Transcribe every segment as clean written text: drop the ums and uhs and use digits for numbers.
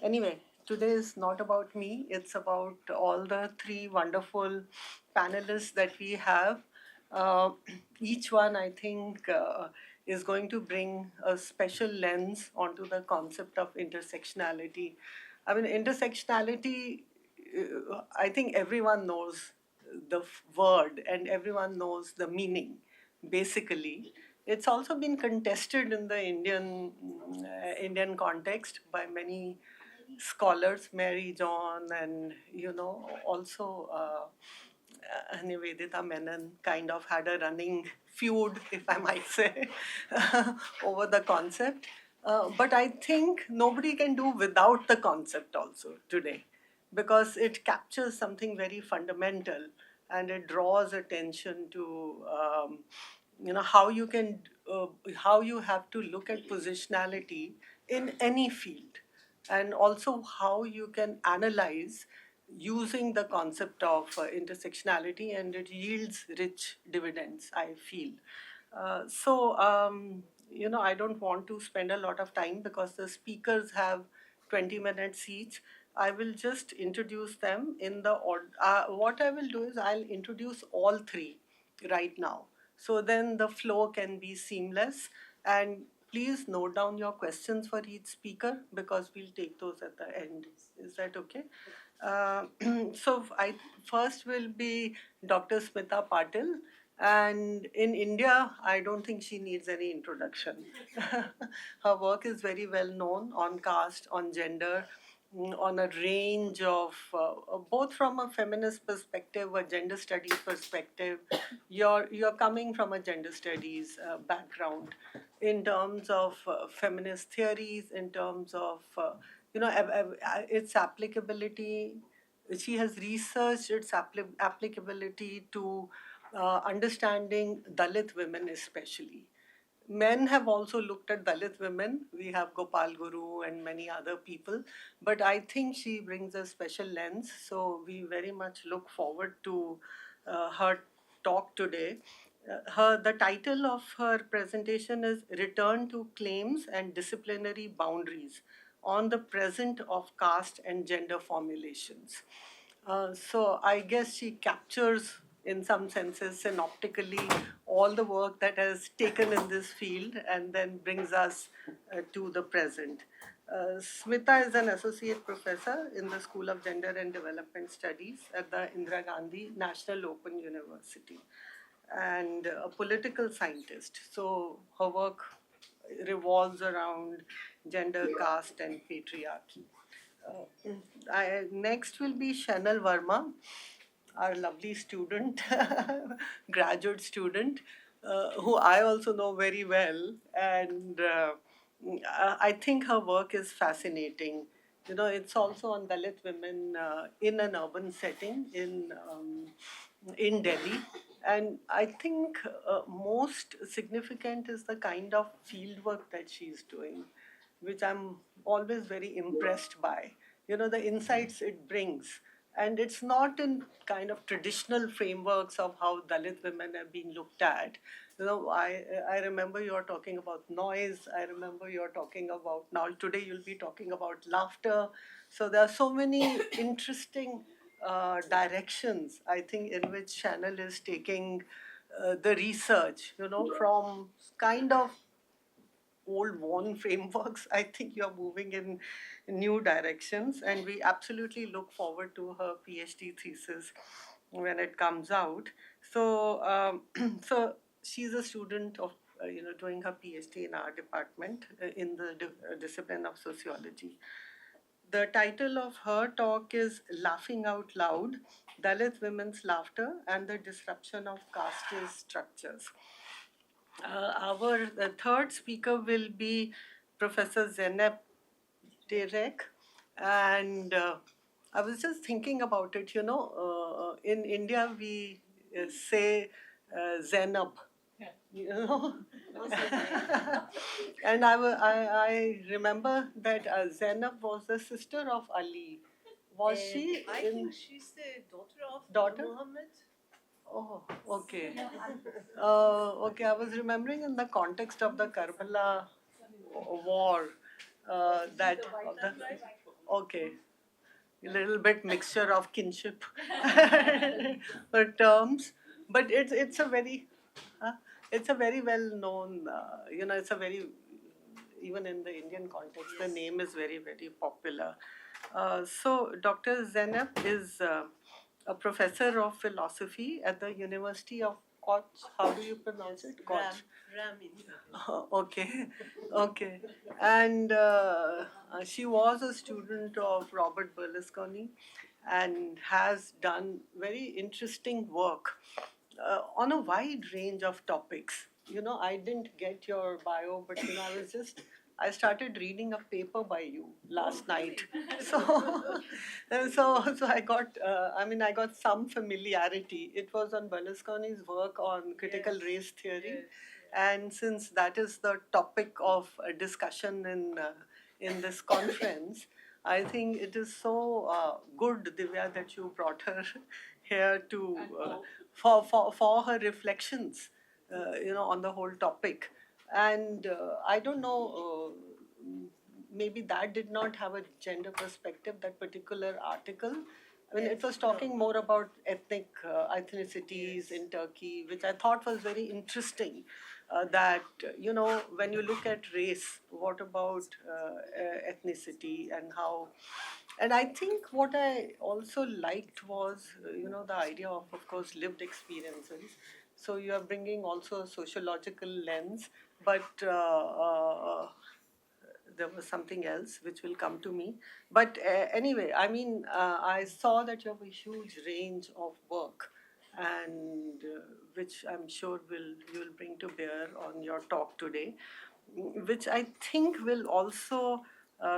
Anyway, today is not about me. It's about all the three wonderful panelists that we have. Uh, each one, I think, is going to bring a special lens onto the concept of intersectionality. I mean, intersectionality, I think everyone knows the word and everyone knows the meaning, basically. It's also been contested in the Indian context by many scholars, Mary John, and also Nivedita Menon kind of had a running feud, if I might say, over the concept. But I think nobody can do without the concept also today, because it captures something very fundamental and it draws attention to how you can how you have to look at positionality in any field, and also how you can analyze using the concept of intersectionality, and it yields rich dividends, I feel. I don't want to spend a lot of time because the speakers have 20 minutes each. I will just introduce them in the order. What I will do is I'll introduce all three right now. So then the flow can be seamless. And please note down your questions for each speaker because we'll take those at the end. Is that okay? Uh, so I first will be Dr. Smita Patil. And in India, I don't think she needs any introduction. Her work is very well known on caste, on gender, on a range of, both from a feminist perspective, a gender studies perspective. You're coming from a gender studies background in terms of feminist theories, in terms of, its applicability. She has researched its applicability to understanding Dalit women especially. Men have also looked at Dalit women. We have Gopal Guru and many other people. But I think she brings a special lens. So we very much look forward to her talk today. The title of her presentation is Return to Claims and Disciplinary Boundaries on the Present of Caste and Gender Formulations. So I guess she captures, in some senses, synoptically, all the work that has taken in this field and then brings us to the present. Smita is an associate professor in the School of Gender and Development Studies at the Indira Gandhi National Open University, and a political scientist. So her work revolves around gender, caste, and patriarchy. Next will be Shainal Verma, our lovely student, graduate student, who I also know very well. And I think her work is fascinating. It's also on Dalit women in an urban setting in Delhi. And I think most significant is the kind of fieldwork that she's doing, which I'm always very impressed by. The insights it brings. And it's not in kind of traditional frameworks of how Dalit women have been looked at. I remember you're talking about noise. I remember you're talking about, now today you'll be talking about laughter. So there are so many interesting directions, I think, in which Shainal is taking the research, from kind of old worn frameworks. I think you're moving in new directions, and we absolutely look forward to her PhD thesis when it comes out. So, so she's a student of doing her PhD in our department in the discipline of sociology. The title of her talk is Laughing Out Loud: Dalit Women's Laughter and the Disruption of Casteist Structures. Our third speaker will be Professor Zeynep Direk. And I was just thinking about it, in India we say Zainab, you know. And I remember that Zainab was the sister of Ali. Was she? I think she's the daughter of Daughter? Muhammad. Oh, okay. Okay, I was remembering in the context of the Karbala war that Okay, a little bit mixture of kinship terms, but it's a very it's a very well known, it's a very, even in the Indian context, the name is very, very popular. So Dr. Zeynep is a professor of philosophy at the University of Koch. How do you pronounce it? Koch. Ram. Okay, okay. And she was a student of Robert Berlusconi and has done very interesting work on a wide range of topics. I didn't get your bio, but I started reading a paper by you last night. So, so I got some familiarity. It was on Berlusconi's work on critical race theory. Yes. And since that is the topic of discussion in this conference, I think it is so good, Divya, that you brought her here to for her reflections, on the whole topic. And I don't know, maybe that did not have a gender perspective, that particular article. I mean, it was talking more about ethnicities in Turkey, which I thought was very interesting. That, when you look at race, what about ethnicity and how. And I think what I also liked was, the idea of course, lived experiences. So you are bringing also a sociological lens, but there was something else which will come to me. But anyway, I mean, I saw that you have a huge range of work, and which I'm sure you will bring to bear on your talk today, which I think will also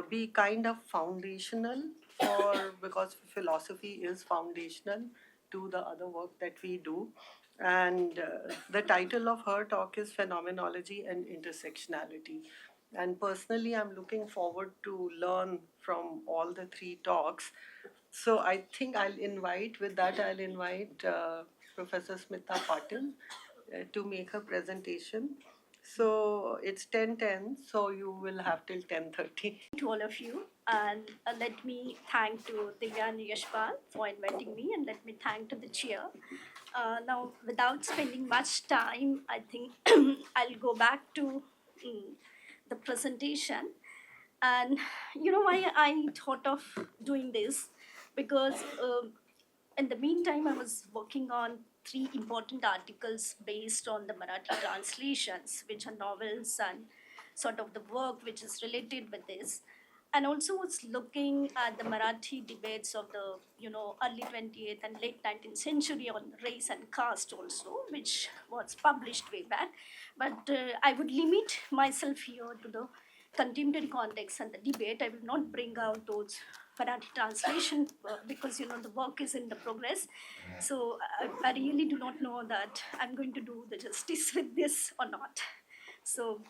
be kind of foundational for, because philosophy is foundational to the other work that we do. And the title of her talk is Phenomenology and Intersectionality. And personally, I'm looking forward to learn from all the three talks. So I think I'll invite Professor Smita Patil to make her presentation. So it's 10:10, so you will have till 10:30. To all of you, and let me thank to Divya and Yashpal for inviting me, and let me thank to the chair. Now, without spending much time, I think I'll go back to mm, the presentation. And you know why I thought of doing this? Because in the meantime, I was working on three important articles based on the Marathi translations, which are novels and sort of the work which is related with this. And also was looking at the Marathi debates of the early 20th and late 19th century on race and caste also, which was published way back. But I would limit myself here to the contemporary context and the debate. I will not bring out those Marathi translation because the work is in the progress. So I really do not know that I'm going to do the justice with this or not. So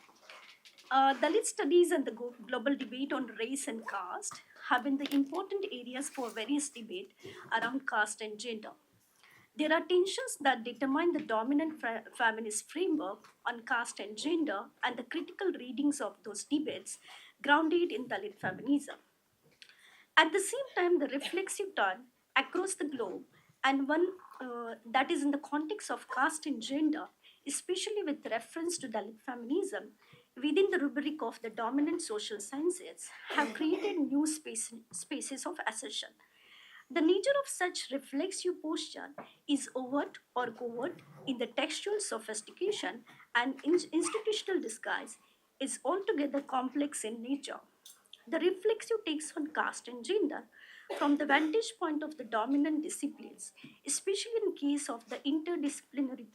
Dalit studies and the global debate on race and caste have been the important areas for various debate around caste and gender. There are tensions that determine the dominant feminist framework on caste and gender and the critical readings of those debates grounded in Dalit feminism. At the same time, the reflexive turn across the globe, and one that is in the context of caste and gender, especially with reference to Dalit feminism, within the rubric of the dominant social sciences, have created new spaces of assertion. The nature of such reflexive posture is overt or covert in the textual sophistication, and institutional disguise is altogether complex in nature. The reflexive takes on caste and gender from the vantage point of the dominant disciplines, especially in case of the interdisciplinary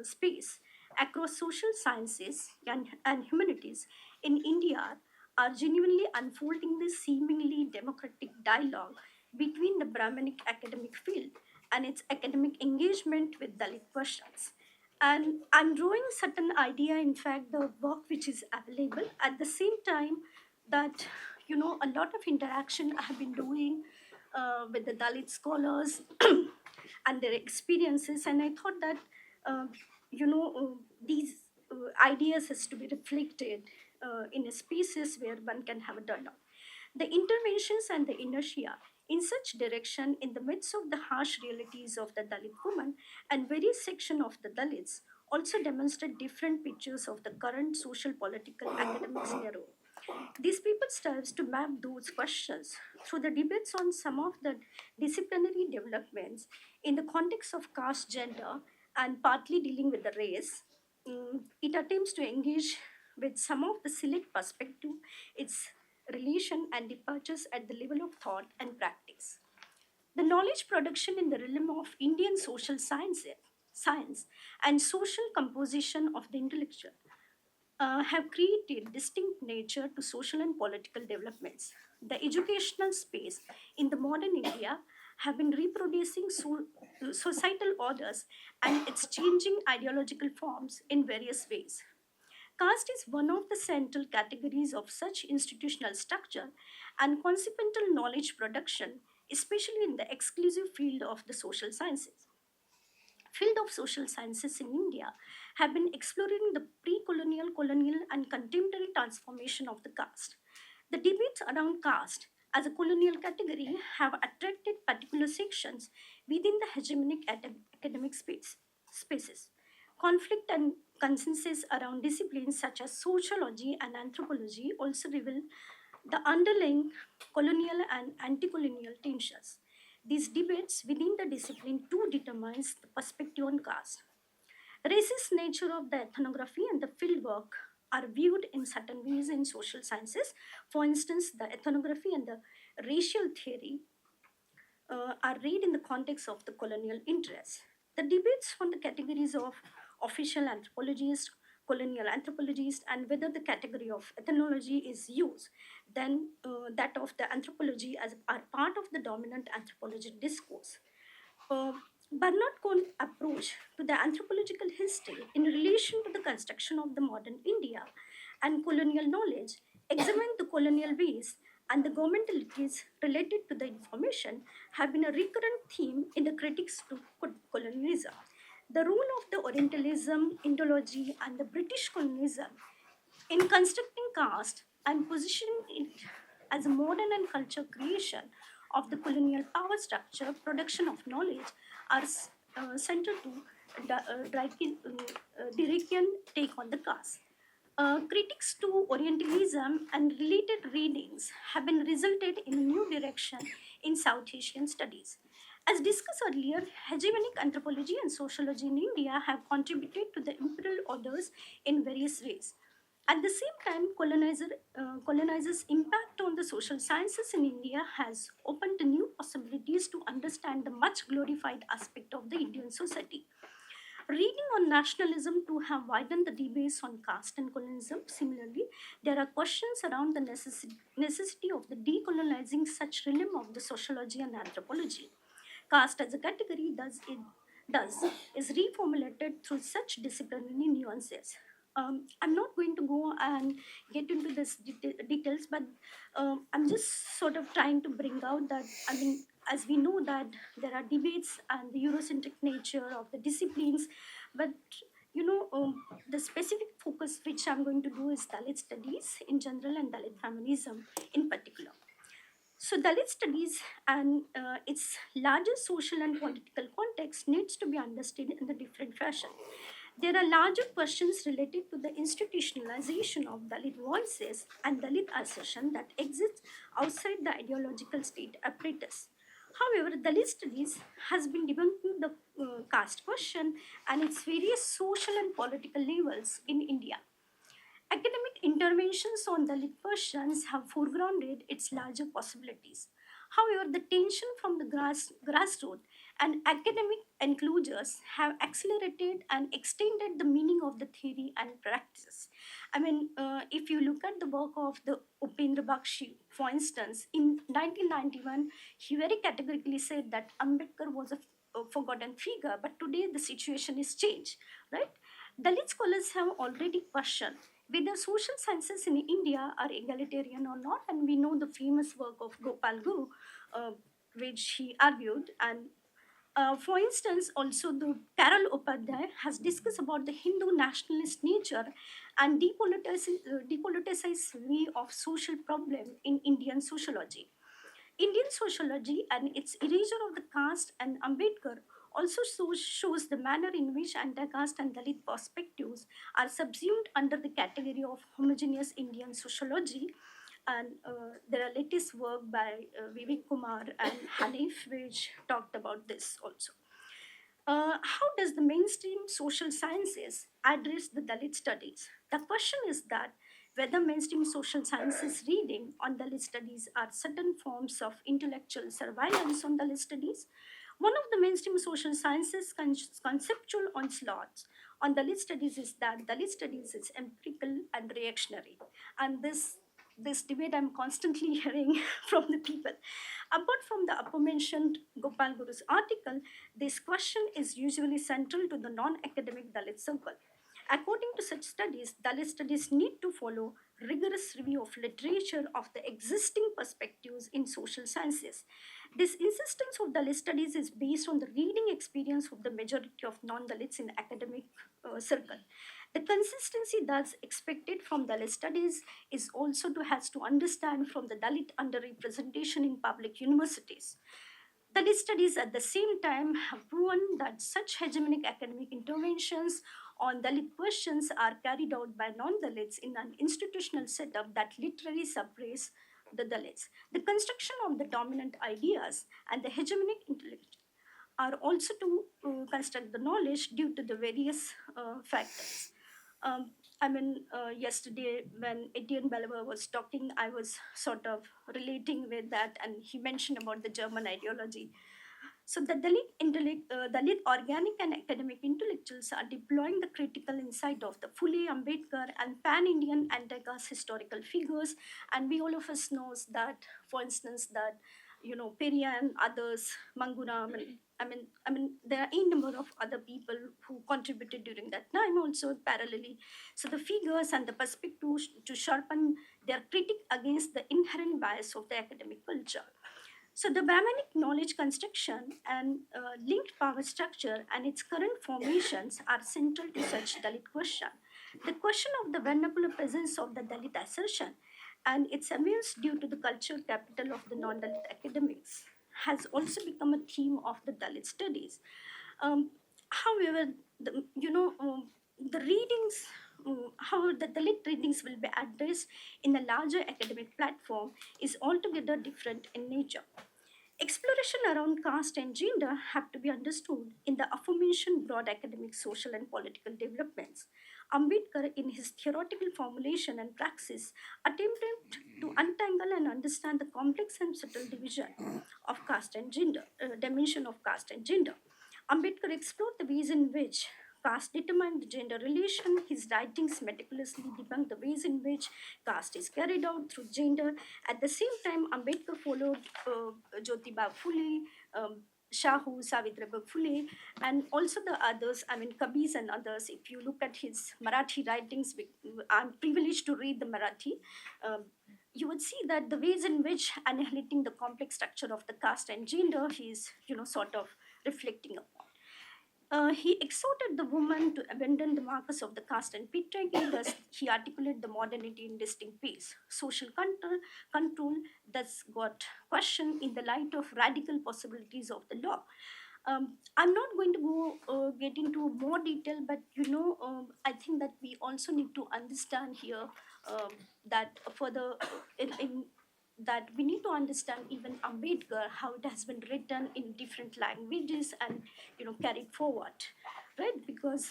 space across social sciences and humanities in India are genuinely unfolding this seemingly democratic dialogue between the Brahminic academic field and its academic engagement with Dalit questions. And I'm drawing certain idea, in fact, the work which is available at the same time that a lot of interaction I have been doing with the Dalit scholars and their experiences, and I thought that these ideas has to be reflected in a spaces where one can have a dialogue. The interventions and the inertia in such direction in the midst of the harsh realities of the Dalit woman and various section of the Dalits also demonstrate different pictures of the current social, political, academic scenario. These people strives to map those questions through the debates on some of the disciplinary developments in the context of caste, gender, and partly dealing with the race. It attempts to engage with some of the select perspective, its relation and departures at the level of thought and practice. The knowledge production in the realm of Indian social science and social composition of the intellectual have created distinct nature to social and political developments. The educational space in the modern India have been reproducing societal orders and its changing ideological forms in various ways. Caste is one of the central categories of such institutional structure and consequential knowledge production, especially in the exclusive field of the social sciences. Field of social sciences in India have been exploring the pre-colonial, colonial, and contemporary transformation of the caste. The debates around caste as a colonial category have attracted particular sections within the hegemonic academic spaces. Conflict and consensus around disciplines such as sociology and anthropology also reveal the underlying colonial and anti-colonial tensions. These debates within the discipline too determines the perspective on caste. Racist nature of the ethnography and the fieldwork are viewed in certain ways in social sciences. For instance, the ethnography and the racial theory are read in the context of the colonial interests. The debates on the categories of official anthropologist, colonial anthropologist, and whether the category of ethnology is used, then that of the anthropology as are part of the dominant anthropology discourse. uh, Bernard Cohn's approach to the anthropological history in relation to the construction of the modern India and colonial knowledge examined the colonial ways and the governmentalities related to the information have been a recurrent theme in the critics to colonialism. The role of the Orientalism, Indology, and the British colonialism in constructing caste and positioning it as a modern and culture creation of the colonial power structure, production of knowledge are central to Diracian take on the caste. Critics to Orientalism and related readings have been resulted in a new direction in South Asian studies. As discussed earlier, hegemonic anthropology and sociology in India have contributed to the imperial orders in various ways. At the same time, colonizers' impact on the social sciences in India has opened new possibilities to understand the much glorified aspect of the Indian society. Reading on nationalism to have widened the debates on caste and colonialism. Similarly, there are questions around the necessity of the decolonizing such realm of the sociology and anthropology. Caste as a category does is reformulated through such disciplinary nuances. I'm not going to go and get into this details, but I'm just sort of trying to bring out that I mean, as we know that there are debates and the Eurocentric nature of the disciplines, but the specific focus which I'm going to do is Dalit studies in general and Dalit feminism in particular. So Dalit studies and its larger social and political context needs to be understood in a different fashion. There are larger questions related to the institutionalization of Dalit voices and Dalit assertion that exists outside the ideological state apparatus. However, Dalit studies has been debunking the caste question and its various social and political levels in India. Academic interventions on Dalit questions have foregrounded its larger possibilities. However, the tension from the grassroots and academic enclosures have accelerated and extended the meaning of the theory and practice. I mean, if you look at the work of the Upendra Bakshi, for instance, in 1991, he very categorically said that Ambedkar was a forgotten figure, but today the situation is changed, right? Dalit scholars have already questioned whether social sciences in India are egalitarian or not, and we know the famous work of Gopal Guru, which he argued, and For instance, also the Carol Upadhyay has discussed about the Hindu nationalist nature and depoliticized way of social problem in Indian sociology. Indian sociology and its erasure of the caste and Ambedkar also shows the manner in which anti-caste and Dalit perspectives are subsumed under the category of homogeneous Indian sociology. And there are latest work by Vivek Kumar and Hanif which talked about this also. How does the mainstream social sciences address the Dalit studies? The question is that whether mainstream social sciences reading on Dalit studies are certain forms of intellectual surveillance on Dalit studies. One of the mainstream social sciences conceptual onslaughts on Dalit studies is that Dalit studies is empirical and reactionary, and this debate I'm constantly hearing from the people. Apart from the aforementioned Gopal Guru's article, this question is usually central to the non-academic Dalit circle. According to such studies, Dalit studies need to follow rigorous review of literature of the existing perspectives in social sciences. This insistence of Dalit studies is based on the reading experience of the majority of non-Dalits in academic circle. The consistency that's expected from Dalit studies is also to has to understand from the Dalit underrepresentation in public universities. Dalit studies at the same time have proven that such hegemonic academic interventions on Dalit questions are carried out by non-Dalits in an institutional setup that literally suppress the Dalits. The construction of the dominant ideas and the hegemonic intellect are also to construct the knowledge due to the various factors. Yesterday when Etienne Bellver was talking, I was sort of relating with that, and he mentioned about the German ideology. So the Dalit organic and academic intellectuals are deploying the critical insight of the Phule, Ambedkar, and pan-Indian anti-caste historical figures. And we all of us knows that, for instance, that Periyar and others, Manguram, and there are a number of other people who contributed during that time also parallelly. So the figures and the perspectives to sharpen their critique against the inherent bias of the academic culture. So the Brahmanic knowledge construction and linked power structure and its current formations are central to such Dalit question. The question of the vernacular presence of the Dalit assertion and its abuse due to the cultural capital of the non-Dalit academics has also become a theme of the Dalit studies. However, the readings, how the Dalit readings will be addressed in a larger academic platform is altogether different in nature. Exploration around caste and gender have to be understood in the aforementioned broad academic, social, and political developments. Ambedkar, in his theoretical formulation and praxis, attempted to untangle and understand the complex and subtle division of caste and gender, dimension of caste and gender. Ambedkar explored the ways in which caste determined the gender relation. His writings meticulously debunked the ways in which caste is carried out through gender. At the same time, Ambedkar followed Jyotiba Phule, Shahu, Savitribai Phule, and also the others, Kabis and others. If you look at his Marathi writings, I'm privileged to read the Marathi. You would see that the ways in which annihilating the complex structure of the caste and gender, he's sort of reflecting upon. He exhorted the woman to abandon the markers of the caste and patriarchy. Thus, he articulated the modernity in distinct ways. Social control thus got questioned in the light of radical possibilities of the law. I'm not going to get into more detail, but I think that we also need to understand here that further in that we need to understand even Ambedkar, how it has been written in different languages and carried forward, right? Because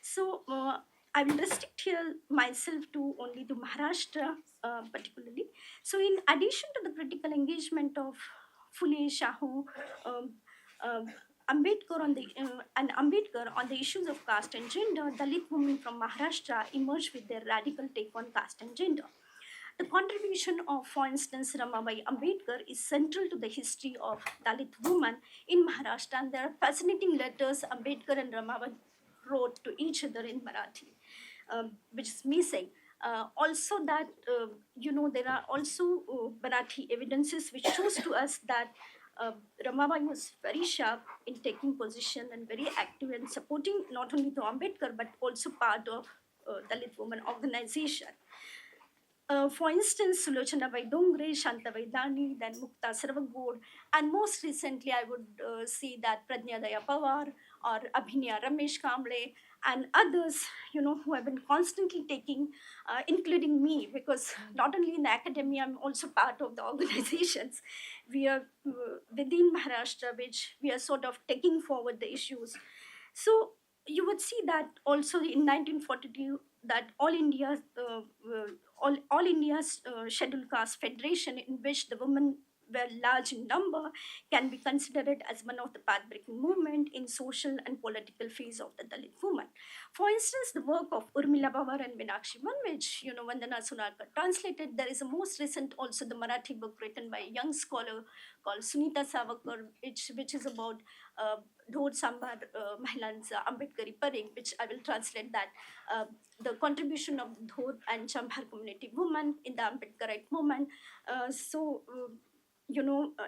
so I will restrict here myself to only to Maharashtra particularly. So in addition to the critical engagement of Phule, Shahu, um, um, Ambedkar on the issues of caste and gender, Dalit women from Maharashtra emerged with their radical take on caste and gender. The contribution of, for instance, Ramabai Ambedkar is central to the history of Dalit women in Maharashtra, and there are fascinating letters Ambedkar and Ramabai wrote to each other in Marathi, which is missing. Also, that there are also Marathi evidences which shows to us that Ramabai was very sharp in taking position and very active and supporting not only the Ambedkar but also part of Dalit women organization. For instance, Sulochana Vaidongre, Shanta Vaidani, then Mukta Sarvagod, and most recently I would see that Pradnyadaya Pawar or Abhinya Ramesh Kamble and others, who have been constantly taking, including me, because not only in academia, I'm also part of the organizations. We are within Maharashtra, which we are sort of taking forward the issues. So you would see that also in 1942 that all India's scheduled caste federation, in which the women were large in number, can be considered as one of the path-breaking movement in social and political phase of the Dalit movement. For instance, the work of Urmila Pawar and Meenakshi Man, which Vandana Sunarkar translated. There is a most recent also the Marathi book written by a young scholar called Sunita Savakar, which is about Dhod Sambar Mahilan's Ambedkari Paring, which I will translate that the contribution of Dhod and Chambar community women in the Ambedkarite movement.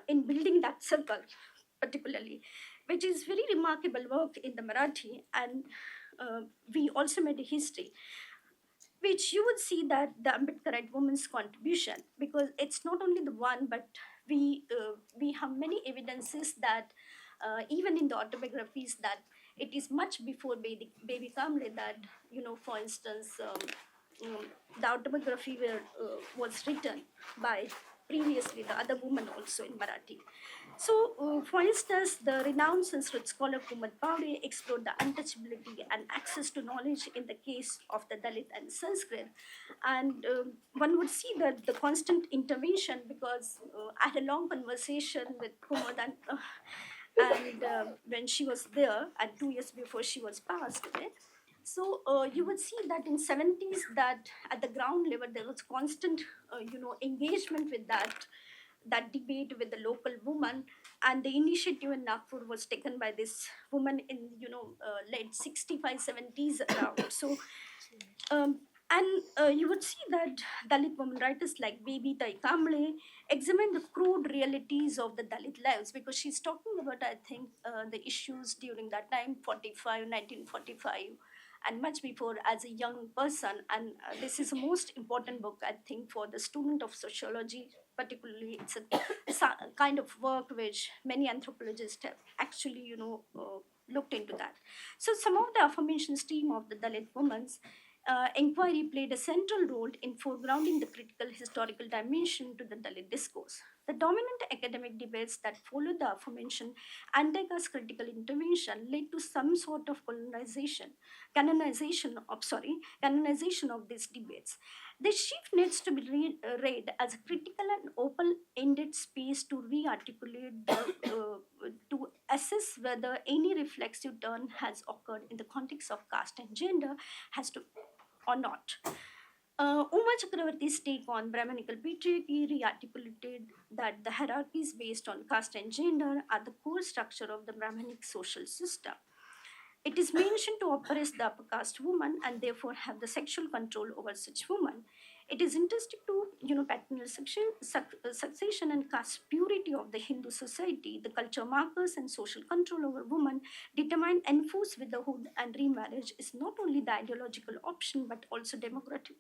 In building that circle, particularly, which is very remarkable work in the Marathi, and we also made a history which you would see that the Ambedkarite woman's contribution, because it's not only the one, but we have many evidences that even in the autobiographies that it is much before baby Kamle that for instance um, the autobiography was written by previously the other woman also in Marathi. So, for instance, the renowned Sanskrit scholar Kumar Paure explored the untouchability and access to knowledge in the case of the Dalit and Sanskrit. And one would see that the constant intervention, because I had a long conversation with Kumar and when she was there, and 2 years before she was passed away. So you would see that in 70s that at the ground level there was constant engagement with that debate with the local woman, and the initiative in Nagpur was taken by this woman in late 65 70s around. So um, and you would see that Dalit women writers like Baby Tai Kamble examine the crude realities of the Dalit lives, because she's talking about, I think, the issues during that time, 1945, and much before as a young person. And this is the most important book, I think, for the student of sociology, particularly. It's a kind of work which many anthropologists have actually, looked into that. So some of the affirmations team of the Dalit women's inquiry played a central role in foregrounding the critical historical dimension to the Dalit discourse. The dominant academic debates that followed the aforementioned anti-caste critical intervention led to some sort of canonization of these debates. The shift needs to be read as a critical and open-ended space to re-articulate to assess whether any reflexive turn has occurred in the context of caste and gender has to or not. Uma Chakravarti's take on Brahmanical patriarchy re-articulated that the hierarchies based on caste and gender are the core structure of the Brahmanic social system. It is mentioned to oppress the upper caste woman and therefore have the sexual control over such woman. It is interesting to paternal succession and caste purity of the Hindu society. The culture markers and social control over women determine enforced widowhood and remarriage is not only the ideological option but also demographic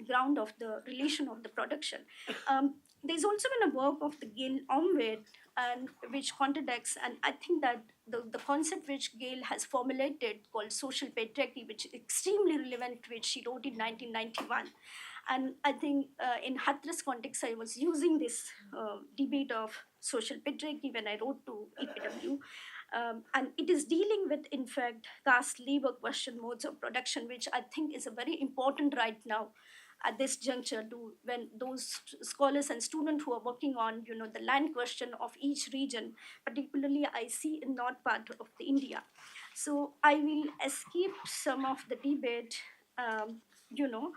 ground of the relation of the production. There's also been a work of the Gail Omwed and which contradicts, and I think that the concept which Gail has formulated called social patriarchy, which is extremely relevant, which she wrote in 1991. And I think in Hathras context, I was using this debate of social patriarchy when I wrote to EPW. And it is dealing with, in fact, caste labor question modes of production, which I think is a very important right now at this juncture to when those scholars and students who are working on the land question of each region, particularly I see in north part of the India. So I will escape some of the debate, you know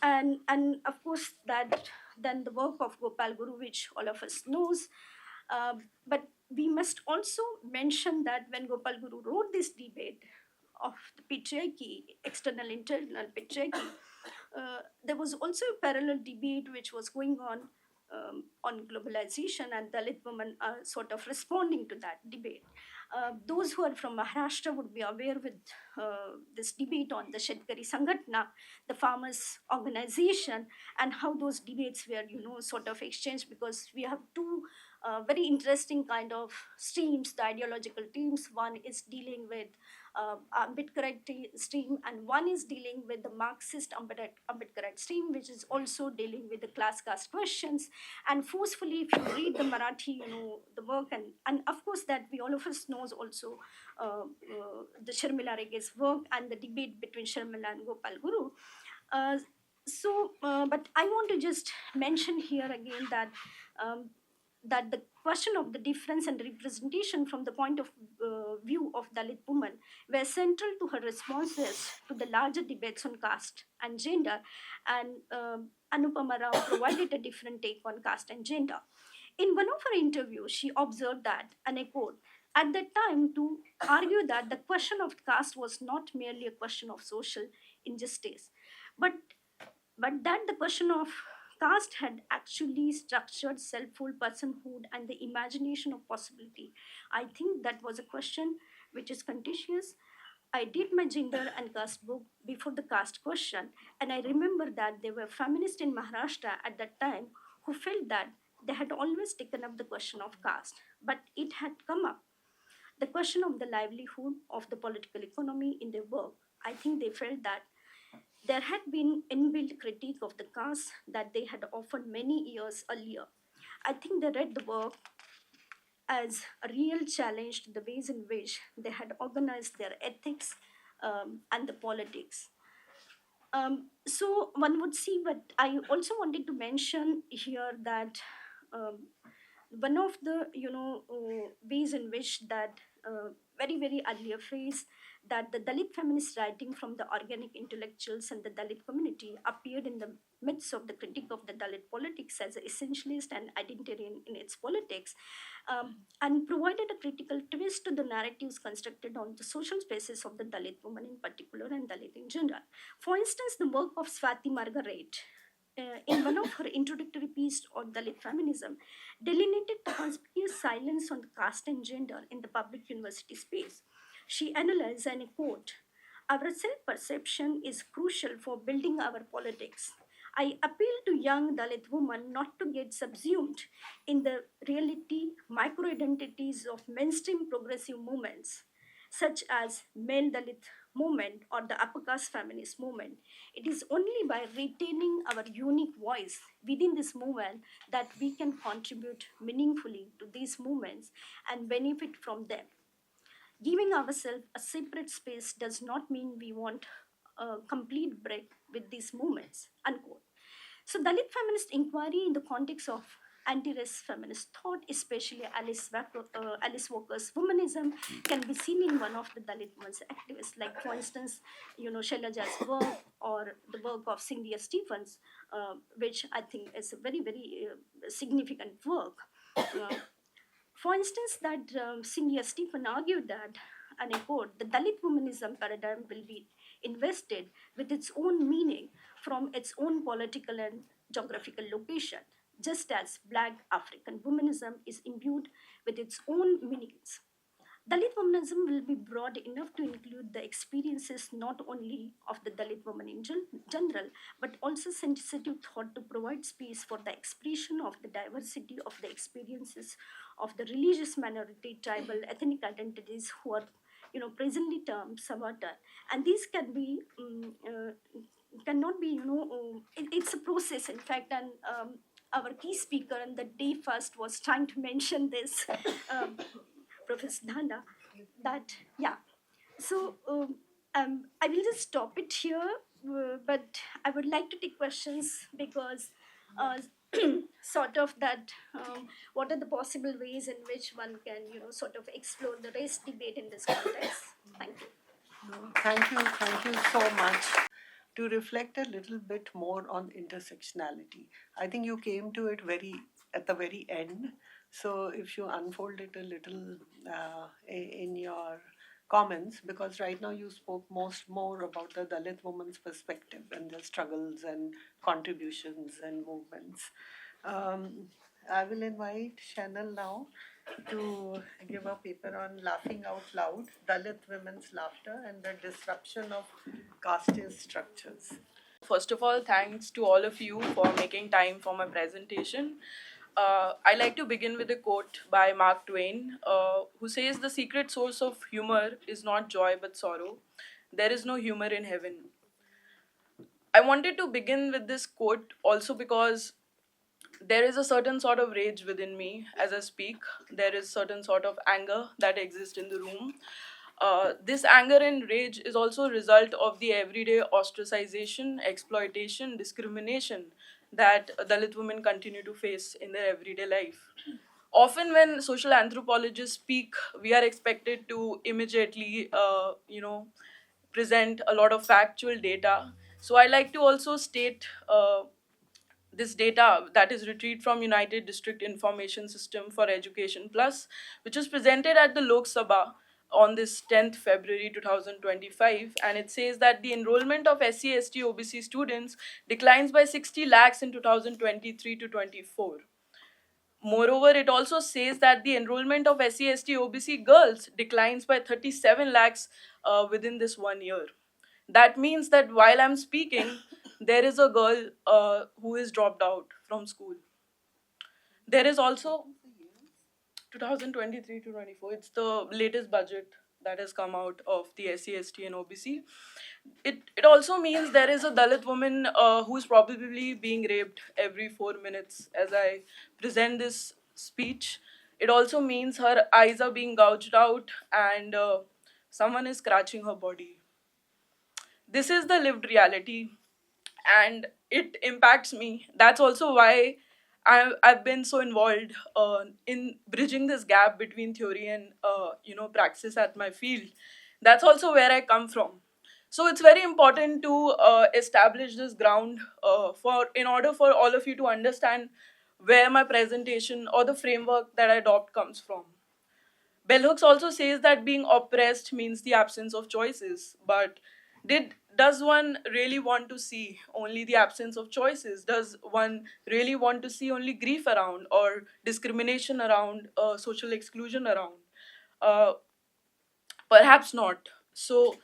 and of course that then the work of Gopal Guru, which all of us knows. But we must also mention that when Gopal Guru wrote this debate of the patriarchy, external internal patriarchy, there was also a parallel debate which was going on on globalization, and Dalit women are sort of responding to that debate. Those who are from Maharashtra would be aware with this debate on the Shetkari Sangatna, the farmers' organization, and how those debates were, sort of exchanged, because we have two very interesting kind of streams, the ideological teams. One is dealing with Ambedkarite stream, and one is dealing with the Marxist Ambedkarite stream, which is also dealing with the class caste questions. And forcefully, if you read the Marathi, the work, and of course that we all of us knows also the Sharmila Rege's work and the debate between Sharmila and Gopal Guru. But I want to just mention here again that that the question of the difference and representation from the point of view of Dalit women were central to her responses to the larger debates on caste and gender, and Anupama Rao provided a different take on caste and gender. In one of her interviews, she observed that, and I quote, at that time, to argue that the question of caste was not merely a question of social injustice, but that the question of caste had actually structured self-full personhood and the imagination of possibility. I think that was a question which is contentious. I did my gender and caste book before the caste question, and I remember that there were feminists in Maharashtra at that time who felt that they had always taken up the question of caste, but it had come up the question of the livelihood of the political economy in their work. I think they felt that there had been inbuilt critique of the caste that they had offered many years earlier. I think they read the work as a real challenge to the ways in which they had organized their ethics and the politics. So one would see, but I also wanted to mention here that um, one of the ways in which that very earlier phase that the Dalit feminist writing from the organic intellectuals and the Dalit community appeared in the midst of the critique of the Dalit politics as an essentialist and identitarian in its politics, and provided a critical twist to the narratives constructed on the social spaces of the Dalit woman in particular and Dalit in general. For instance, the work of Swati Margaret, in one of her introductory pieces on Dalit feminism, delineated the conspicuous silence on the caste and gender in the public university space. She analyzed, and I quote, our self perception is crucial for building our politics. I appeal to young Dalit women not to get subsumed in the reality micro identities of mainstream progressive movements, such as male Dalit movement or the upper caste feminist movement. It is only by retaining our unique voice within this movement that we can contribute meaningfully to these movements and benefit from them. Giving ourselves a separate space does not mean we want a complete break with these movements. Unquote. So, Dalit feminist inquiry in the context of anti-race feminist thought, especially Alice Walker's womanism, can be seen in one of the Dalit women's activists, like for instance, Shailaja's work or the work of Cynthia Stephens, which I think is a very significant work. Uh, for instance, that Cynthia Stephen argued that, and I quote, the Dalit womanism paradigm will be invested with its own meaning from its own political and geographical location, just as Black African womanism is imbued with its own meanings. Dalit womanism will be broad enough to include the experiences not only of the Dalit woman in general, but also sensitive thought to provide space for the expression of the diversity of the experiences of the religious minority, tribal, ethnic identities who are, presently termed subaltern, and these can be cannot be, it's a process, in fact, and our key speaker on the day first was trying to mention this. Um, Professor Dhanda, that yeah. So I will just stop it here, but I would like to take questions because uh, sort of that what are the possible ways in which one can sort of explore the race debate in this context. Thank you. Thank you so much. To reflect a little bit more on intersectionality, I think you came to it very at the very end. So if you unfold it a little in your comments, because right now you spoke more about the Dalit woman's perspective and their struggles and contributions and movements. Um, I will invite Shainal now to give a paper on laughing out loud, Dalit women's laughter and the disruption of casteist structures. First of all, thanks to all of you for making time for my presentation. I like to begin with a quote by Mark Twain, who says, "The secret source of humor is not joy but sorrow. There is no humor in heaven." I wanted to begin with this quote also because there is a certain sort of rage within me as I speak. There is certain sort of anger that exists in the room. This anger and rage is also a result of the everyday ostracization, exploitation, discrimination that Dalit women continue to face in their everyday life. Often, when social anthropologists speak, we are expected to immediately, present a lot of factual data. So, I like to also state this data that is retrieved from United District Information System for Education Plus, which was presented at the Lok Sabha on this 10th February 2025, and it says that the enrollment of SC, ST, OBC students declines by 60 lakhs in 2023 to 24. Moreover, it also says that the enrollment of SC, ST, OBC girls declines by 37 lakhs within this 1 year. That means that while I'm speaking, there is a girl who is dropped out from school. There is also 2023 to 24. It's the latest budget that has come out of the SC, ST, and OBC. It also means there is a Dalit woman who's probably being raped every 4 minutes as I present this speech. It also means her eyes are being gouged out and someone is scratching her body. This is the lived reality and it impacts me. That's also why I've been so involved in bridging this gap between theory and praxis at my field. That's also where I come from. So it's very important to establish this ground for in order for all of you to understand where my presentation or the framework that I adopt comes from. Bell Hooks also says that being oppressed means the absence of choices. But does one really want to see only the absence of choices? Does one really want to see only grief around or discrimination around, social exclusion around? Uh, Perhaps not. So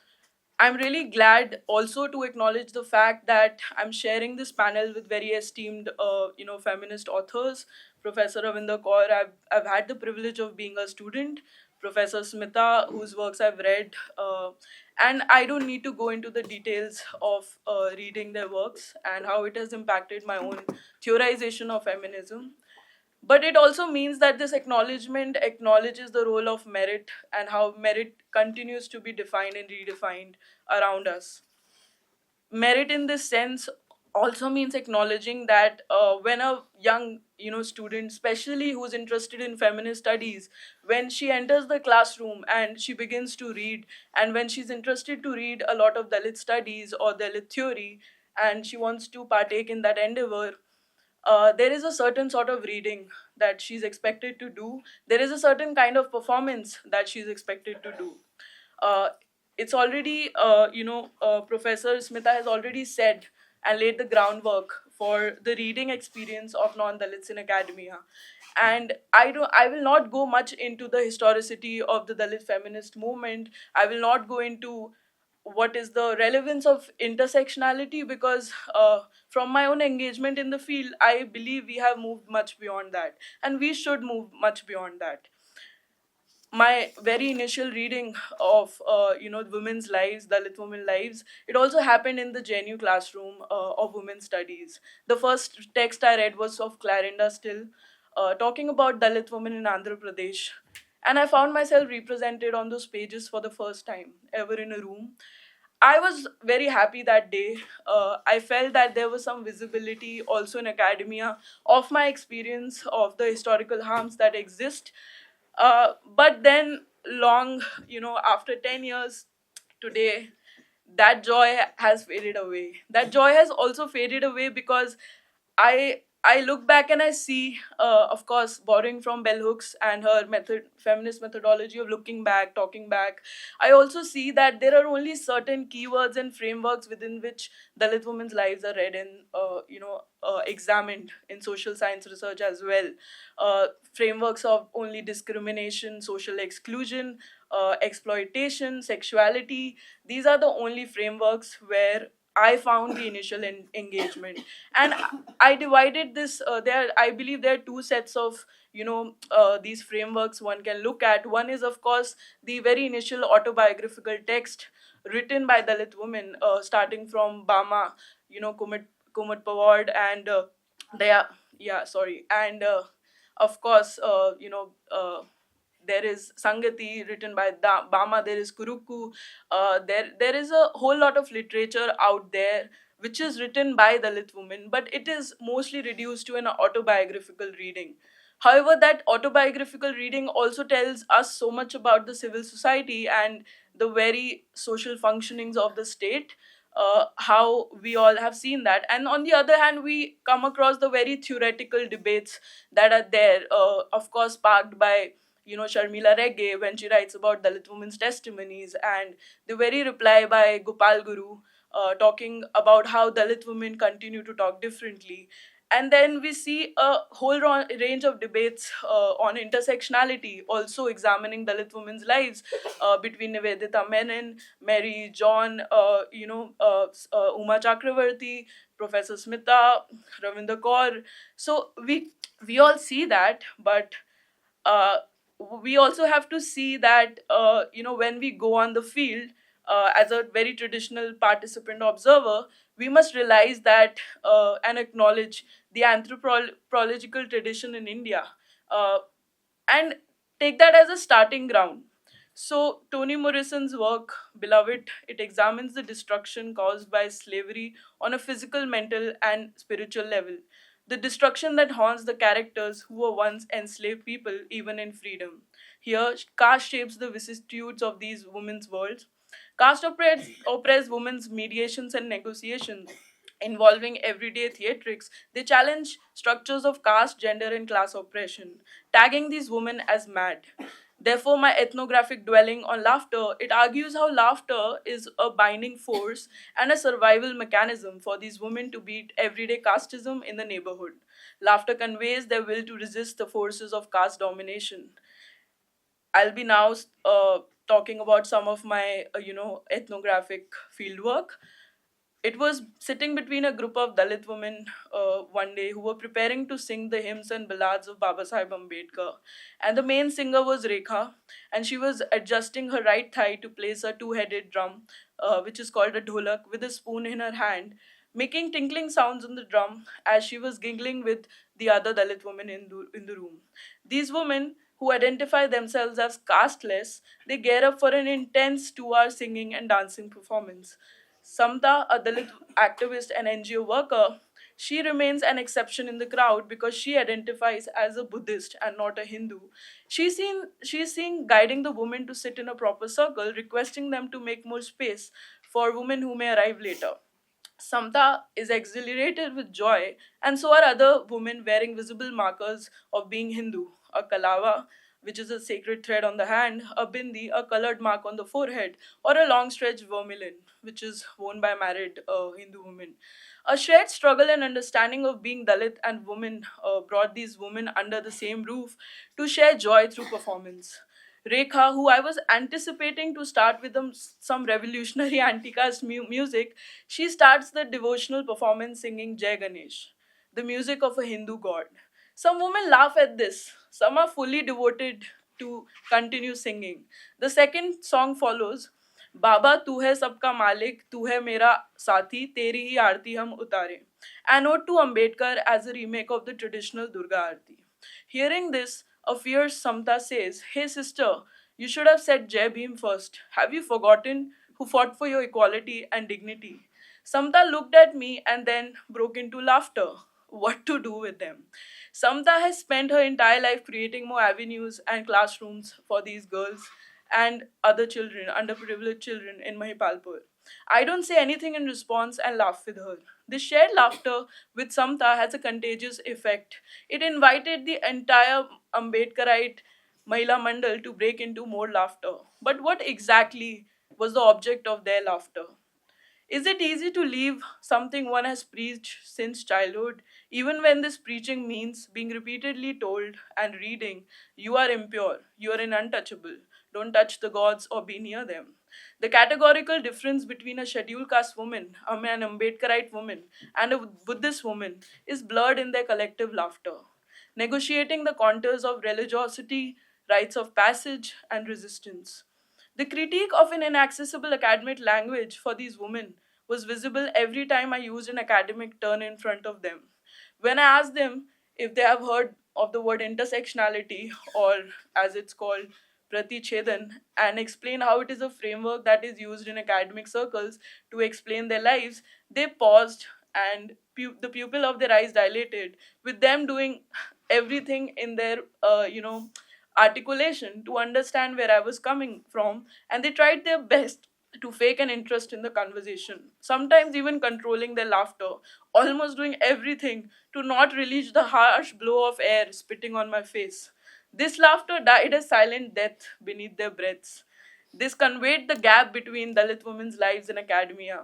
I'm really glad also to acknowledge the fact that I'm sharing this panel with very esteemed, feminist authors. Professor Ravinder Kaur, I've had the privilege of being a student. Professor Smita, whose works I've read, and I don't need to go into the details of reading their works and how it has impacted my own theorization of feminism. But it also means that this acknowledgement acknowledges the role of merit and how merit continues to be defined and redefined around us. Merit in this sense also means acknowledging that when a young student, especially who's interested in feminist studies, when she enters the classroom and she begins to read, and when she's interested to read a lot of Dalit studies or Dalit theory, and she wants to partake in that endeavor, there is a certain sort of reading that she's expected to do. There is a certain kind of performance that she's expected to do. Uh, it's already, Professor Smita has already said and laid the groundwork for the reading experience of non-Dalits in academia. And I will not go much into the historicity of the Dalit feminist movement. I will not go into what is the relevance of intersectionality because from my own engagement in the field, I believe we have moved much beyond that, and we should move much beyond that. My very initial reading of women's lives, Dalit women lives, it also happened in the JNU classroom of women's studies. The first text I read was of Clarinda Still, talking about Dalit women in Andhra Pradesh, and I found myself represented on those pages for the first time ever in a room. I was very happy that day. I felt that there was some visibility also in academia of my experience of the historical harms that exist. But then, long, after 10 years today, that joy has faded away. That joy has also faded away because I I look back and I see, of course, borrowing from bell hooks and her feminist methodology of looking back, talking back. I also see that there are only certain keywords and frameworks within which Dalit women's lives are read and, examined in social science research as well. Frameworks of only discrimination, social exclusion, exploitation, sexuality. These are the only frameworks where I found the initial engagement, and I divided this. I believe there are two sets of these frameworks one can look at. One is, of course, the very initial autobiographical text written by Dalit women, starting from Bama, Kumar Pawad, and they yeah, sorry, and of course, there is Sangati written by Bama, there is Kuruku, there is a whole lot of literature out there which is written by Dalit women, but it is mostly reduced to an autobiographical reading. However, that autobiographical reading also tells us so much about the civil society and the very social functionings of the state, how we all have seen that. And on the other hand, we come across the very theoretical debates that are there, of course, sparked by Sharmila Regge when she writes about Dalit women's testimonies, and the very reply by Gopal Guru, talking about how Dalit women continue to talk differently. And then we see a whole range of debates on intersectionality, also examining Dalit women's lives, between Nivedita Menon, Mary John, Uma Chakravarti, Professor Smita, Ravinder Kaur. So we all see that, but uh, we also have to see that when we go on the field, as a very traditional participant observer, we must realize that, and acknowledge the anthropological tradition in India, uh, and take that as a starting ground. So Toni Morrison's work, Beloved, it examines the destruction caused by slavery on a physical, mental, and spiritual level. The destruction that haunts the characters who were once enslaved people, even in freedom. Here, caste shapes the vicissitudes of these women's worlds. Caste oppress women's mediations and negotiations involving everyday theatrics. They challenge structures of caste, gender, and class oppression, tagging these women as mad. Therefore, my ethnographic dwelling on laughter, it argues how laughter is a binding force and a survival mechanism for these women to beat everyday casteism in the neighborhood. Laughter conveys their will to resist the forces of caste domination. I'll be now talking about some of my, ethnographic fieldwork. It was sitting between a group of Dalit women, one day, who were preparing to sing the hymns and ballads of Baba Sahib Ambedkar. And the main singer was Rekha, and she was adjusting her right thigh to place a two-headed drum, which is called a dholak, with a spoon in her hand, making tinkling sounds on the drum as she was giggling with the other Dalit women in the room. These women, who identify themselves as casteless, they gear up for an intense 2 hour singing and dancing performance. Samta, a Dalit activist and NGO worker, she remains an exception in the crowd because she identifies as a Buddhist and not a Hindu. She's seen guiding the women to sit in a proper circle, requesting them to make more space for women who may arrive later. Samta is exhilarated with joy, and so are other women wearing visible markers of being Hindu: a kalava, which is a sacred thread on the hand, a bindi, a colored mark on the forehead, or a long stretch vermilion, which is worn by married Hindu women. A shared struggle and understanding of being Dalit and women brought these women under the same roof to share joy through performance. Rekha, who I was anticipating to start with some revolutionary anti-caste music, she starts the devotional performance singing Jai Ganesh, the music of a Hindu god. Some women laugh at this, some are fully devoted to continue singing. The second song follows: Baba तू है सबका मालिक तू है मेरा साथी तेरी ही आरती हम उतारे. An ode to Ambedkar as a remake of the traditional Durga Aarti. Hearing this, a fierce Samta says, "Hey sister, you should have said Jai Bhim first. Have you forgotten who fought for your equality and dignity?" Samta looked at me and then broke into laughter. What to do with them? Samta has spent her entire life creating more avenues and classrooms for these girls and other children, underprivileged children in Mahipalpur. I don't say anything in response and laugh with her. This shared laughter with Samta has a contagious effect. It invited the entire Ambedkarite Mahila Mandal to break into more laughter. But what exactly was the object of their laughter? Is it easy to leave something one has preached since childhood, even when this preaching means being repeatedly told and reading, you are impure, you are untouchable, don't touch the gods or be near them? The categorical difference between a scheduled caste woman, an Ambedkarite woman, and a Buddhist woman is blurred in their collective laughter, negotiating the contours of religiosity, rites of passage, and resistance. The critique of an inaccessible academic language for these women was visible every time I used an academic term in front of them. When I asked them if they have heard of the word intersectionality, or as it's called, Pratichedan, and explain how it is a framework that is used in academic circles to explain their lives, they paused and the pupil of their eyes dilated, with them doing everything in their, articulation to understand where I was coming from, and they tried their best to fake an interest in the conversation, sometimes even controlling their laughter, almost doing everything to not release the harsh blow of air spitting on my face. This laughter died a silent death beneath their breaths. This conveyed the gap between Dalit women's lives in academia.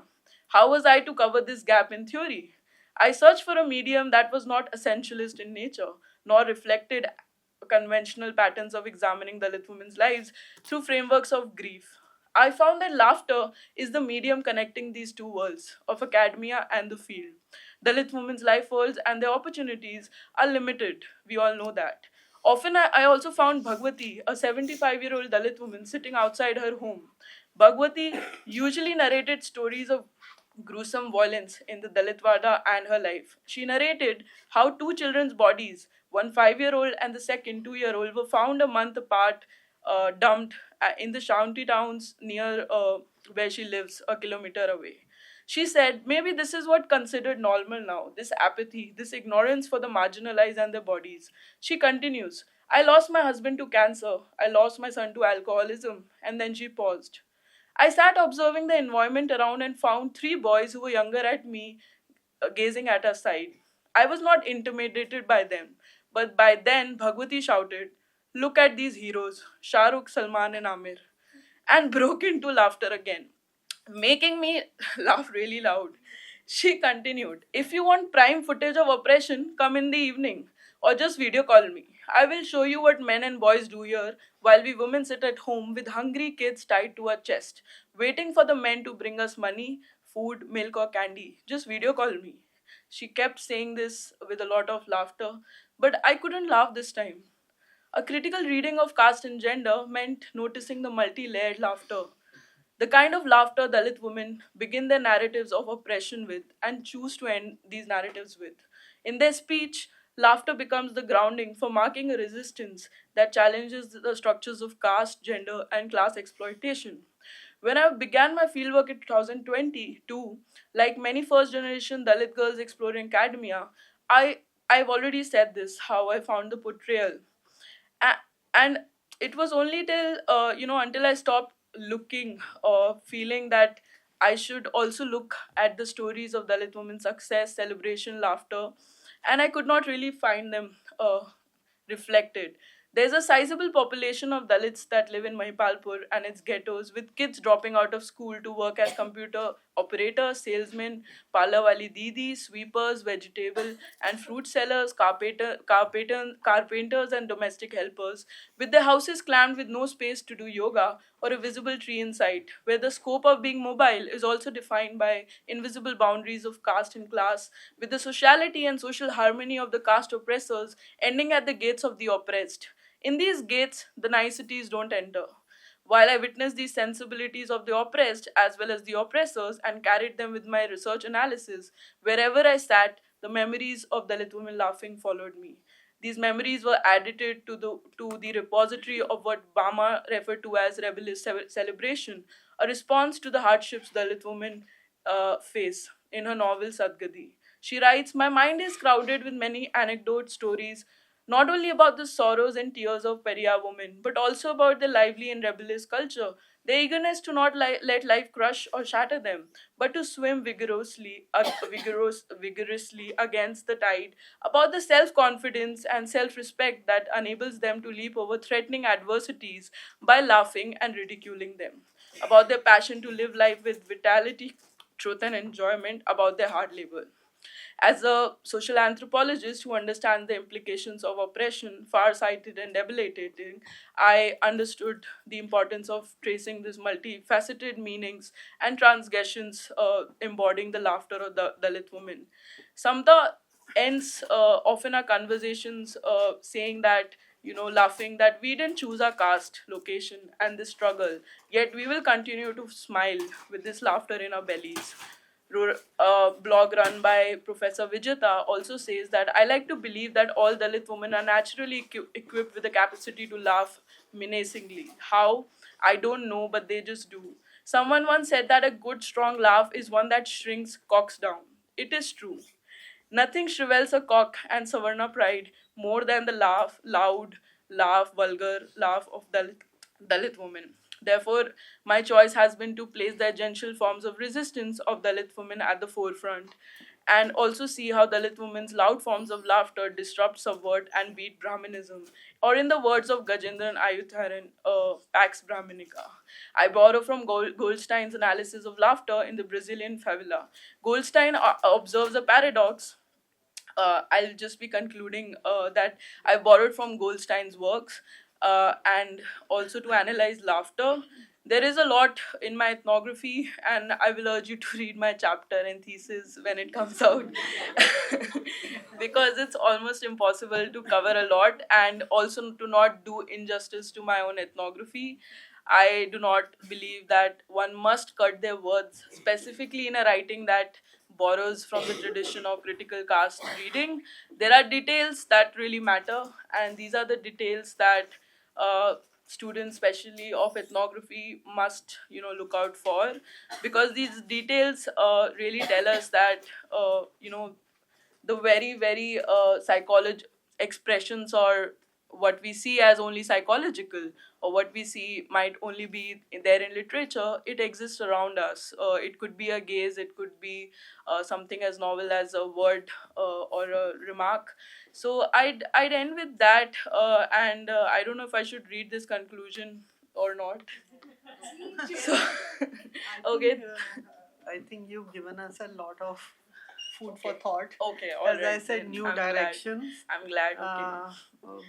How was I to cover this gap in theory? I searched for a medium that was not essentialist in nature, nor reflected conventional patterns of examining Dalit women's lives through frameworks of grief. I found that laughter is the medium connecting these two worlds of academia and the field. Dalit women's life worlds and their opportunities are limited. We all know that. Often, I also found Bhagwati, a 75-year-old Dalit woman, sitting outside her home. Bhagwati usually narrated stories of gruesome violence in the Dalitwada and her life. She narrated how two children's bodies, one 5-year-old and the second 2-year-old, were found a month apart, dumped in the shanty towns near where she lives, a kilometer away. She said, maybe this is what considered normal now, this apathy, this ignorance for the marginalized and their bodies. She continues, I lost my husband to cancer, I lost my son to alcoholism, and then she paused. I sat observing the environment around and found three boys who were younger at me gazing at her side. I was not intimidated by them, but by then Bhagwati shouted, look at these heroes, Shah Rukh, Salman, and Amir, and broke into laughter again, making me laugh really loud. She continued, if you want prime footage of oppression, come in the evening or just video call me. I will show you what men and boys do here while we women sit at home with hungry kids tied to our chest, waiting for the men to bring us money, food, milk, or candy. Just video call me. She kept saying this with a lot of laughter, but I couldn't laugh this time. A critical reading of caste and gender meant noticing the multi layered laughter, the kind of laughter Dalit women begin their narratives of oppression with and choose to end these narratives with. In their speech, laughter becomes the grounding for marking a resistance that challenges the structures of caste, gender, and class exploitation. When I began my fieldwork in 2022, like many first generation Dalit girls exploring academia, I, I've already said this how I found the portrayal. And it was only till until I stopped looking or feeling that I should also look at the stories of Dalit women success, celebration, laughter, and I could not really find them reflected. There's a sizable population of Dalits that live in Mahipalpur and its ghettos, with kids dropping out of school to work as computer operators, salesmen, palawali didi, sweepers, vegetable and fruit sellers, carpenters, and domestic helpers, with their houses crammed with no space to do yoga or a visible tree in sight, where the scope of being mobile is also defined by invisible boundaries of caste and class, with the sociality and social harmony of the caste oppressors ending at the gates of the oppressed. In these gates, the niceties don't enter. While I witnessed these sensibilities of the oppressed as well as the oppressors and carried them with my research analysis, wherever I sat, the memories of Dalit women laughing followed me. These memories were added to the repository of what Bama referred to as rebellious celebration, a response to the hardships Dalit women face in her novel Sadgadi. She writes, my mind is crowded with many anecdote stories, not only about the sorrows and tears of Periya women, but also about the lively and rebellious culture Their eagerness to not let life crush or shatter them, but to swim vigorously against the tide, about the self confidence and self respect that enables them to leap over threatening adversities by laughing and ridiculing them, about their passion to live life with vitality, truth, and enjoyment, about their hard labor. As a social anthropologist who understands the implications of oppression, far-sighted and debilitating, I understood the importance of tracing these multifaceted meanings and transgressions embodying the laughter of the Dalit woman. Samta ends often our conversations saying that, laughing that we didn't choose our caste, location, and this struggle, yet we will continue to smile with this laughter in our bellies. A blog run by Professor Vijita also says that I like to believe that all Dalit women are naturally equipped with the capacity to laugh menacingly. How? I don't know, but they just do. Someone once said that a good, strong laugh is one that shrinks cocks down. It is true. Nothing shrivels a cock and Savarna pride more than the loud, vulgar laugh of Dalit women. Therefore, my choice has been to place the agential forms of resistance of Dalit women at the forefront and also see how Dalit women's loud forms of laughter disrupt, subvert, and beat Brahminism. Or, in the words of Gajendran Ayutharan, Pax Brahminica. I borrow from Goldstein's analysis of laughter in the Brazilian favela. Goldstein observes a paradox. I'll just be concluding that I borrowed from Goldstein's works and also to analyze laughter. There is a lot in my ethnography, and I will urge you to read my chapter and thesis when it comes out because it's almost impossible to cover a lot and also to not do injustice to my own ethnography. I do not believe that one must cut their words specifically in a writing that borrows from the tradition of critical caste reading. There are details that really matter, and these are the details that uh, students, especially of ethnography, must look out for, because these details really tell us that the very psychology expressions or what we see as only psychological or what we see might only be there in literature, it exists around us. It could be a gaze, it could be something as novel as a word or a remark. So I'd end with that, and I don't know if I should read this conclusion or not. So okay. I think you've given us a lot of food for thought. Okay, all As I right, said, then new I'm glad. directions. I'm glad. Okay.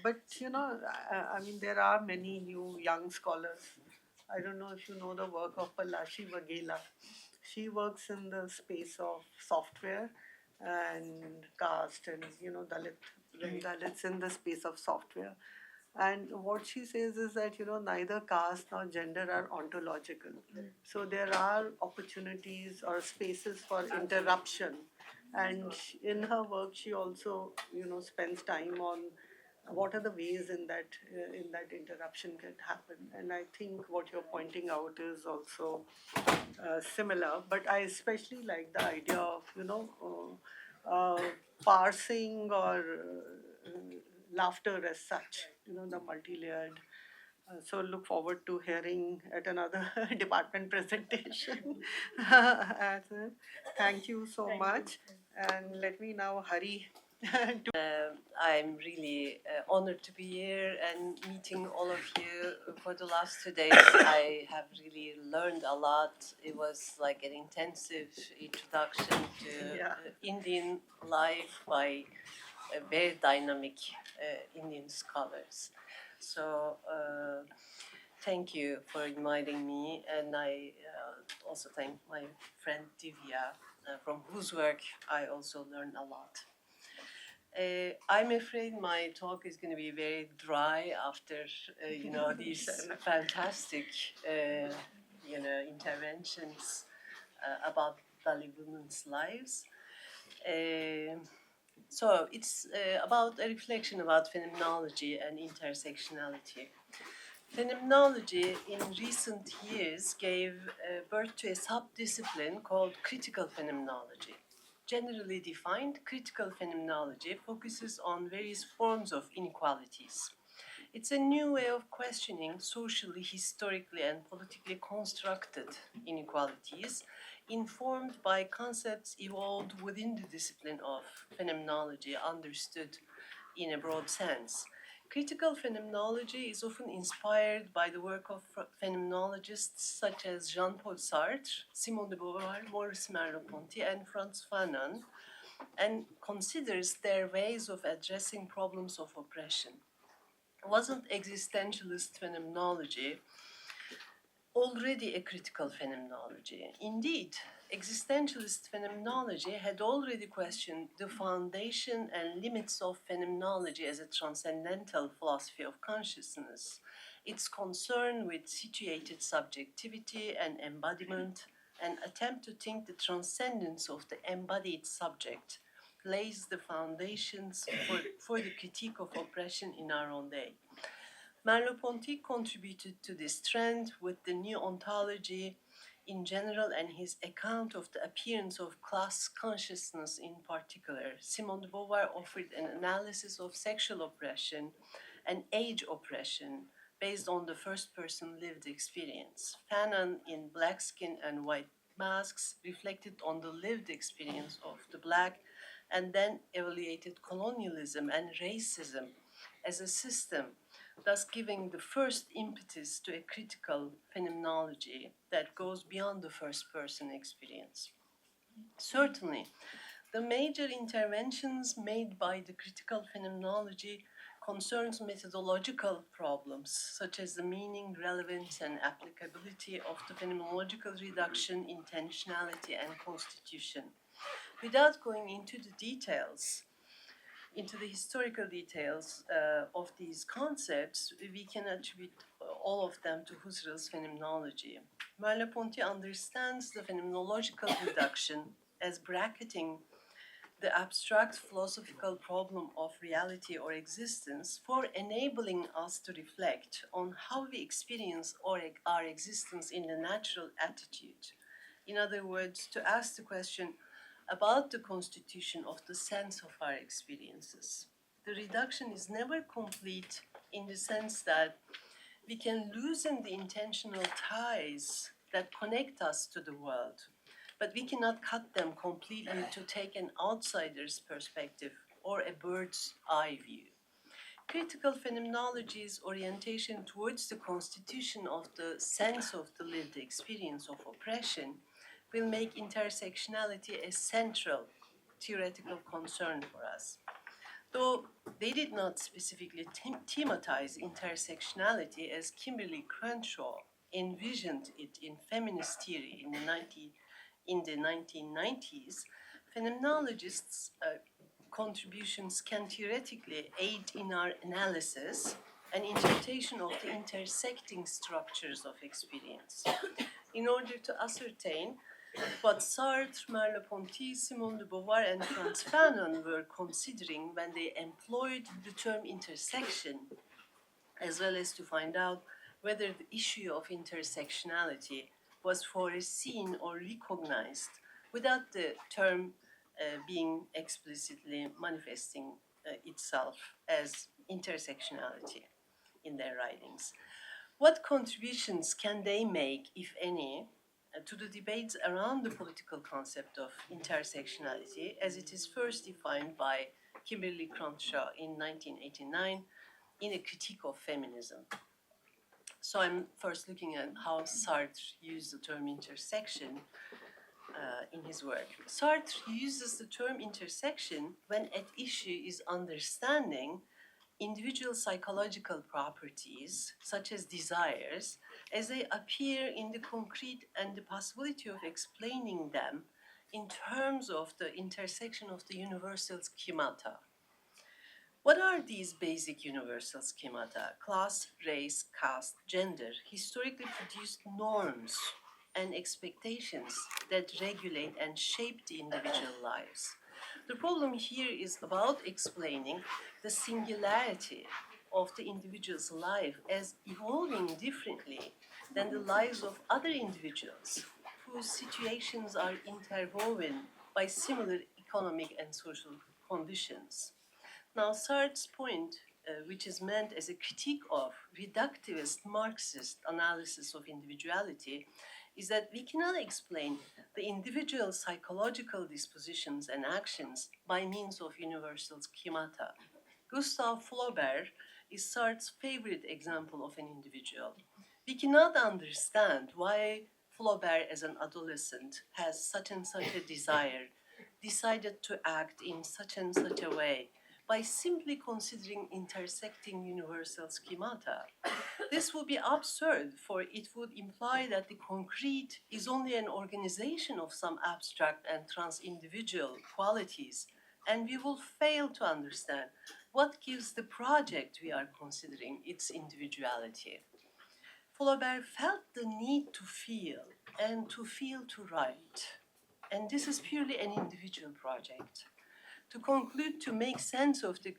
But I mean, there are many new young scholars. I don't know if you know the work of Palashi Vagela. She works in the space of software and caste and Dalits in the space of software. And what she says is that neither caste nor gender are ontological. So there are opportunities or spaces for interruption. And in her work, she also spends time on what are the ways in that interruption can happen. And I think what you're pointing out is also similar. But I especially like the idea of parsing or laughter as such. The multi-layered. So look forward to hearing at another department presentation. Thank you so much. And let me now hurry to I'm really honored to be here and meeting all of you for the last 2 days. I have really learned a lot. It was like an intensive introduction to Yeah. Indian life by very dynamic Indian scholars. So thank you for inviting me, and I also thank my friend Divya, from whose work I also learned a lot. I'm afraid my talk is going to be very dry after these fantastic interventions about Dalit women's lives. So it's about a reflection about phenomenology and intersectionality. Phenomenology in recent years gave birth to a sub-discipline called critical phenomenology. Generally defined, critical phenomenology focuses on various forms of inequalities. It's a new way of questioning socially, historically, and politically constructed inequalities, informed by concepts evolved within the discipline of phenomenology, understood in a broad sense. Critical phenomenology is often inspired by the work of phenomenologists such as Jean-Paul Sartre, Simone de Beauvoir, Maurice Merleau-Ponty, and Frantz Fanon, and considers their ways of addressing problems of oppression. Wasn't existentialist phenomenology already a critical phenomenology? Indeed, existentialist phenomenology had already questioned the foundation and limits of phenomenology as a transcendental philosophy of consciousness, its concern with situated subjectivity and embodiment, and attempt to think the transcendence of the embodied subject lays the foundations for the critique of oppression in our own day. Merleau-Ponty contributed to this trend with the new ontology in general and his account of the appearance of class consciousness in particular. Simone de Beauvoir offered an analysis of sexual oppression and age oppression based on the first-person lived experience. Fanon, in Black Skin and White Masks, reflected on the lived experience of the Black and then evaluated colonialism and racism as a system, thus giving the first impetus to a critical phenomenology that goes beyond the first person experience. Certainly, the major interventions made by the critical phenomenology concerns methodological problems such as the meaning, relevance, and applicability of the phenomenological reduction, intentionality, and constitution. Without going into the details, into the historical details of these concepts, we can attribute all of them to Husserl's phenomenology. Merleau-Ponty understands the phenomenological reduction as bracketing the abstract philosophical problem of reality or existence for enabling us to reflect on how we experience our existence in the natural attitude. In other words, to ask the question about the constitution of the sense of our experiences. The reduction is never complete in the sense that we can loosen the intentional ties that connect us to the world, but we cannot cut them completely to take an outsider's perspective or a bird's eye view. Critical phenomenology's orientation towards the constitution of the sense of the lived experience of oppression will make intersectionality a central theoretical concern for us. Though they did not specifically thematize intersectionality as Kimberly Crenshaw envisioned it in feminist theory in the 1990s, phenomenologists' contributions can theoretically aid in our analysis and interpretation of the intersecting structures of experience in order to ascertain what Sartre, Merleau-Ponty, Simone de Beauvoir, and Frantz Fanon were considering when they employed the term intersection, as well as to find out whether the issue of intersectionality was foreseen or recognized without the term being explicitly manifesting itself as intersectionality in their writings. What contributions can they make, if any, to the debates around the political concept of intersectionality as it is first defined by Kimberly Crenshaw in 1989 in A Critique of Feminism? So I'm first looking at how Sartre used the term intersection in his work. Sartre uses the term intersection when at issue is understanding individual psychological properties, such as desires, as they appear in the concrete and the possibility of explaining them in terms of the intersection of the universal schemata. What are these basic universal schemata? Class, race, caste, gender, historically produced norms and expectations that regulate and shape the individual lives. The problem here is about explaining the singularity of the individual's life as evolving differently than the lives of other individuals whose situations are interwoven by similar economic and social conditions. Now, Sartre's point which is meant as a critique of reductivist Marxist analysis of individuality, is that we cannot explain the individual psychological dispositions and actions by means of universal schemata. Gustave Flaubert is Sartre's favorite example of an individual. We cannot understand why Flaubert, as an adolescent, has such and such a desire, decided to act in such and such a way, by simply considering intersecting universal schemata. This would be absurd, for it would imply that the concrete is only an organization of some abstract and trans-individual qualities, and we will fail to understand what gives the project we are considering its individuality. Flaubert felt the need to feel and to feel to write, and this is purely an individual project. To conclude, to make sense of the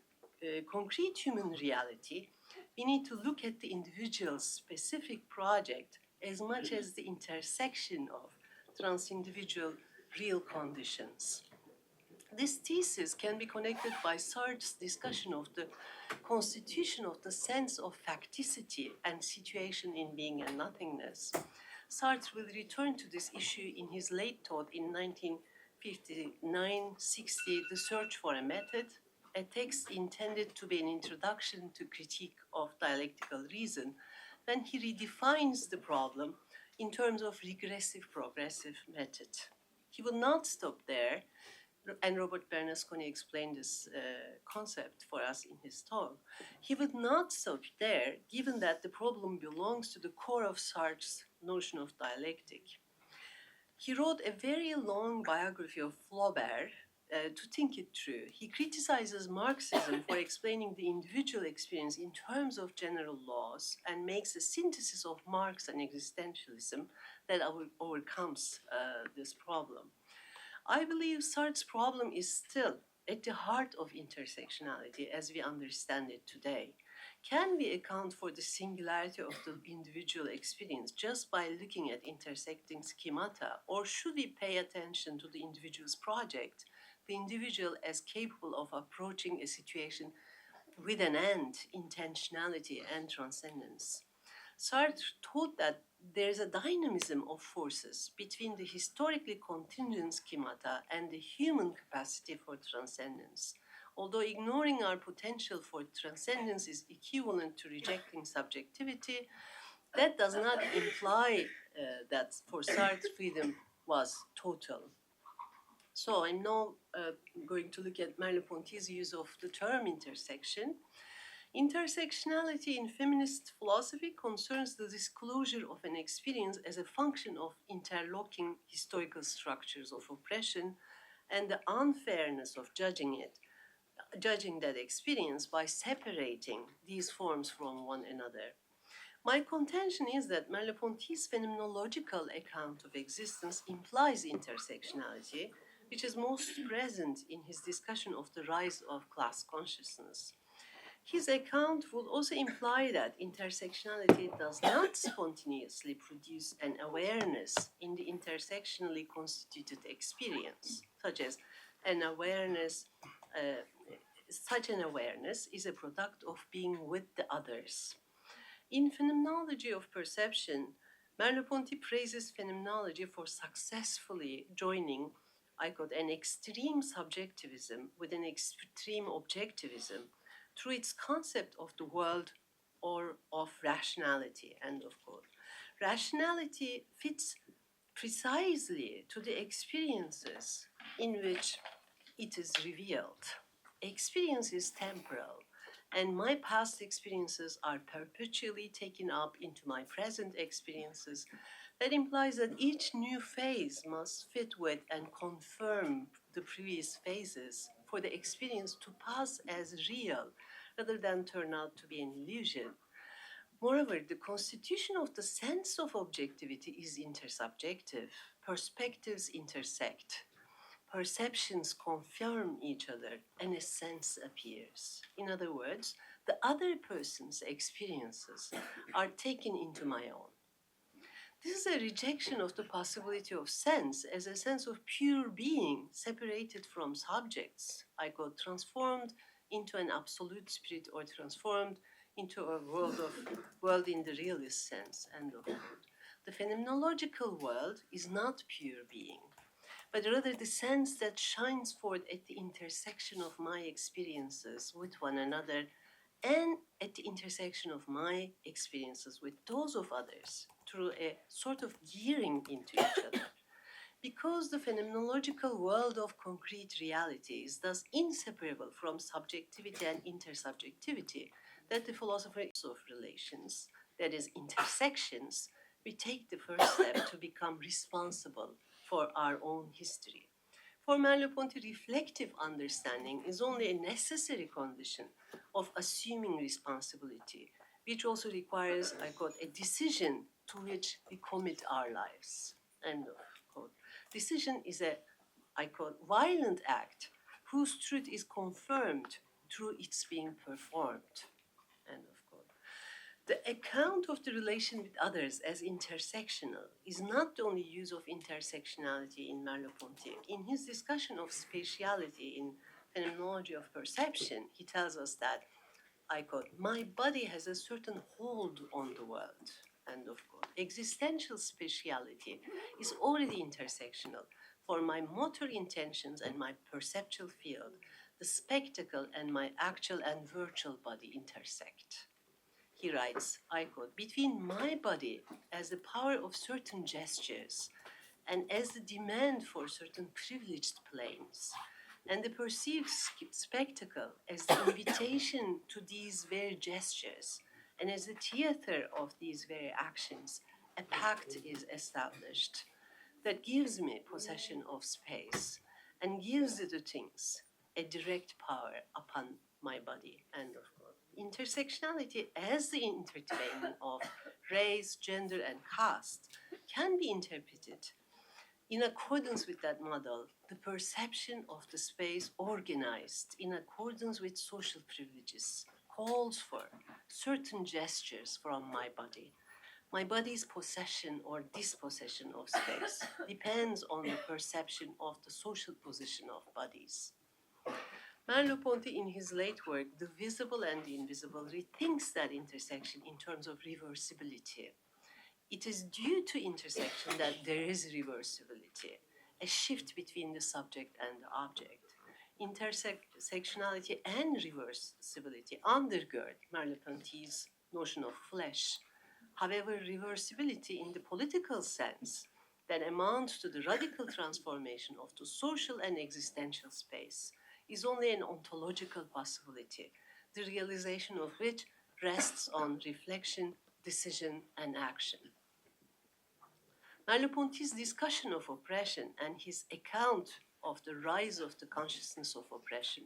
concrete human reality, we need to look at the individual's specific project as much as the intersection of trans-individual real conditions. This thesis can be connected by Sartre's discussion of the constitution of the sense of facticity and situation in being and nothingness. Sartre will return to this issue in his late thought in 1959-60, The Search for a Method, a text intended to be an introduction to critique of dialectical reason, when he redefines the problem in terms of regressive progressive method. He will not stop there, and Robert Bernasconi explained this concept for us in his talk. He would not stop there, given that the problem belongs to the core of Sartre's notion of dialectic. He wrote a very long biography of Flaubert to think it through. He criticizes Marxism for explaining the individual experience in terms of general laws and makes a synthesis of Marx and existentialism that overcomes this problem. I believe Sartre's problem is still at the heart of intersectionality as we understand it today. Can we account for the singularity of the individual experience just by looking at intersecting schemata, or should we pay attention to the individual's project, the individual as capable of approaching a situation with an end, intentionality, and transcendence? Sartre taught that there is a dynamism of forces between the historically contingent schemata and the human capacity for transcendence. Although ignoring our potential for transcendence is equivalent to rejecting subjectivity, that does not imply that for Sartre freedom was total. So I'm now going to look at Merleau-Ponty's use of the term intersection. Intersectionality in feminist philosophy concerns the disclosure of an experience as a function of interlocking historical structures of oppression and the unfairness of judging that experience by separating these forms from one another. My contention is that Merleau-Ponty's phenomenological account of existence implies intersectionality, which is most present in his discussion of the rise of class consciousness. His account would also imply that intersectionality does not spontaneously produce an awareness in the intersectionally constituted experience, such an awareness is a product of being with the others. In Phenomenology of Perception, Merleau-Ponty praises phenomenology for successfully joining, I quote, an extreme subjectivism with an extreme objectivism through its concept of the world or of rationality, end of quote. Rationality fits precisely to the experiences in which it is revealed. Experience is temporal, and my past experiences are perpetually taken up into my present experiences. That implies that each new phase must fit with and confirm the previous phases for the experience to pass as real rather than turn out to be an illusion. Moreover, the constitution of the sense of objectivity is intersubjective. Perspectives intersect. Perceptions confirm each other, and a sense appears. In other words, the other person's experiences are taken into my own. This is a rejection of the possibility of sense as a sense of pure being separated from subjects. I got transformed into an absolute spirit or transformed into a world in the realist sense, end of quote. The phenomenological world is not pure being, but rather the sense that shines forth at the intersection of my experiences with one another and at the intersection of my experiences with those of others through a sort of gearing into each other. Because the phenomenological world of concrete reality is thus inseparable from subjectivity and intersubjectivity, that the philosopher of relations, that is, intersections, we take the first step to become responsible for our own history. For Merleau-Ponty, reflective understanding is only a necessary condition of assuming responsibility, which also requires, I quote, a decision to which we commit our lives, end of quote. Decision is a, I quote, violent act whose truth is confirmed through its being performed, end of quote. The account of the relation with others as intersectional is not the only use of intersectionality in Merleau-Ponty. In his discussion of spatiality in Phenomenology of Perception, he tells us that, I quote, my body has a certain hold on the world, end of quote. Existential spatiality is already intersectional. For my motor intentions and my perceptual field, the spectacle and my actual and virtual body intersect. He writes, I quote, between my body as the power of certain gestures and as the demand for certain privileged planes, and the perceived spectacle as the invitation to these very gestures, and as the theater of these very actions, a pact is established that gives me possession of space and gives the things a direct power upon my body, end of quote. Intersectionality as the intertwining of race, gender, and caste can be interpreted in accordance with that model, the perception of the space organized in accordance with social privileges calls for certain gestures from my body. My body's possession or dispossession of space depends on the perception of the social position of bodies. Merleau-Ponty, in his late work, The Visible and the Invisible, rethinks that intersection in terms of reversibility. It is due to intersection that there is reversibility, a shift between the subject and the object. Intersectionality and reversibility undergird Merleau-Ponty's notion of flesh. However, reversibility in the political sense that amounts to the radical transformation of the social and existential space is only an ontological possibility, the realization of which rests on reflection, decision, and action. Merleau-Ponty's discussion of oppression and his account of the rise of the consciousness of oppression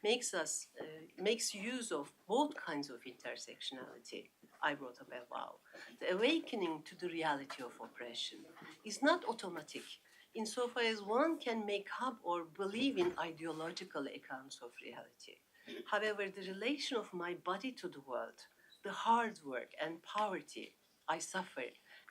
makes use of both kinds of intersectionality I brought up above. The awakening to the reality of oppression is not automatic insofar as one can make up or believe in ideological accounts of reality. However, the relation of my body to the world, the hard work and poverty I suffer,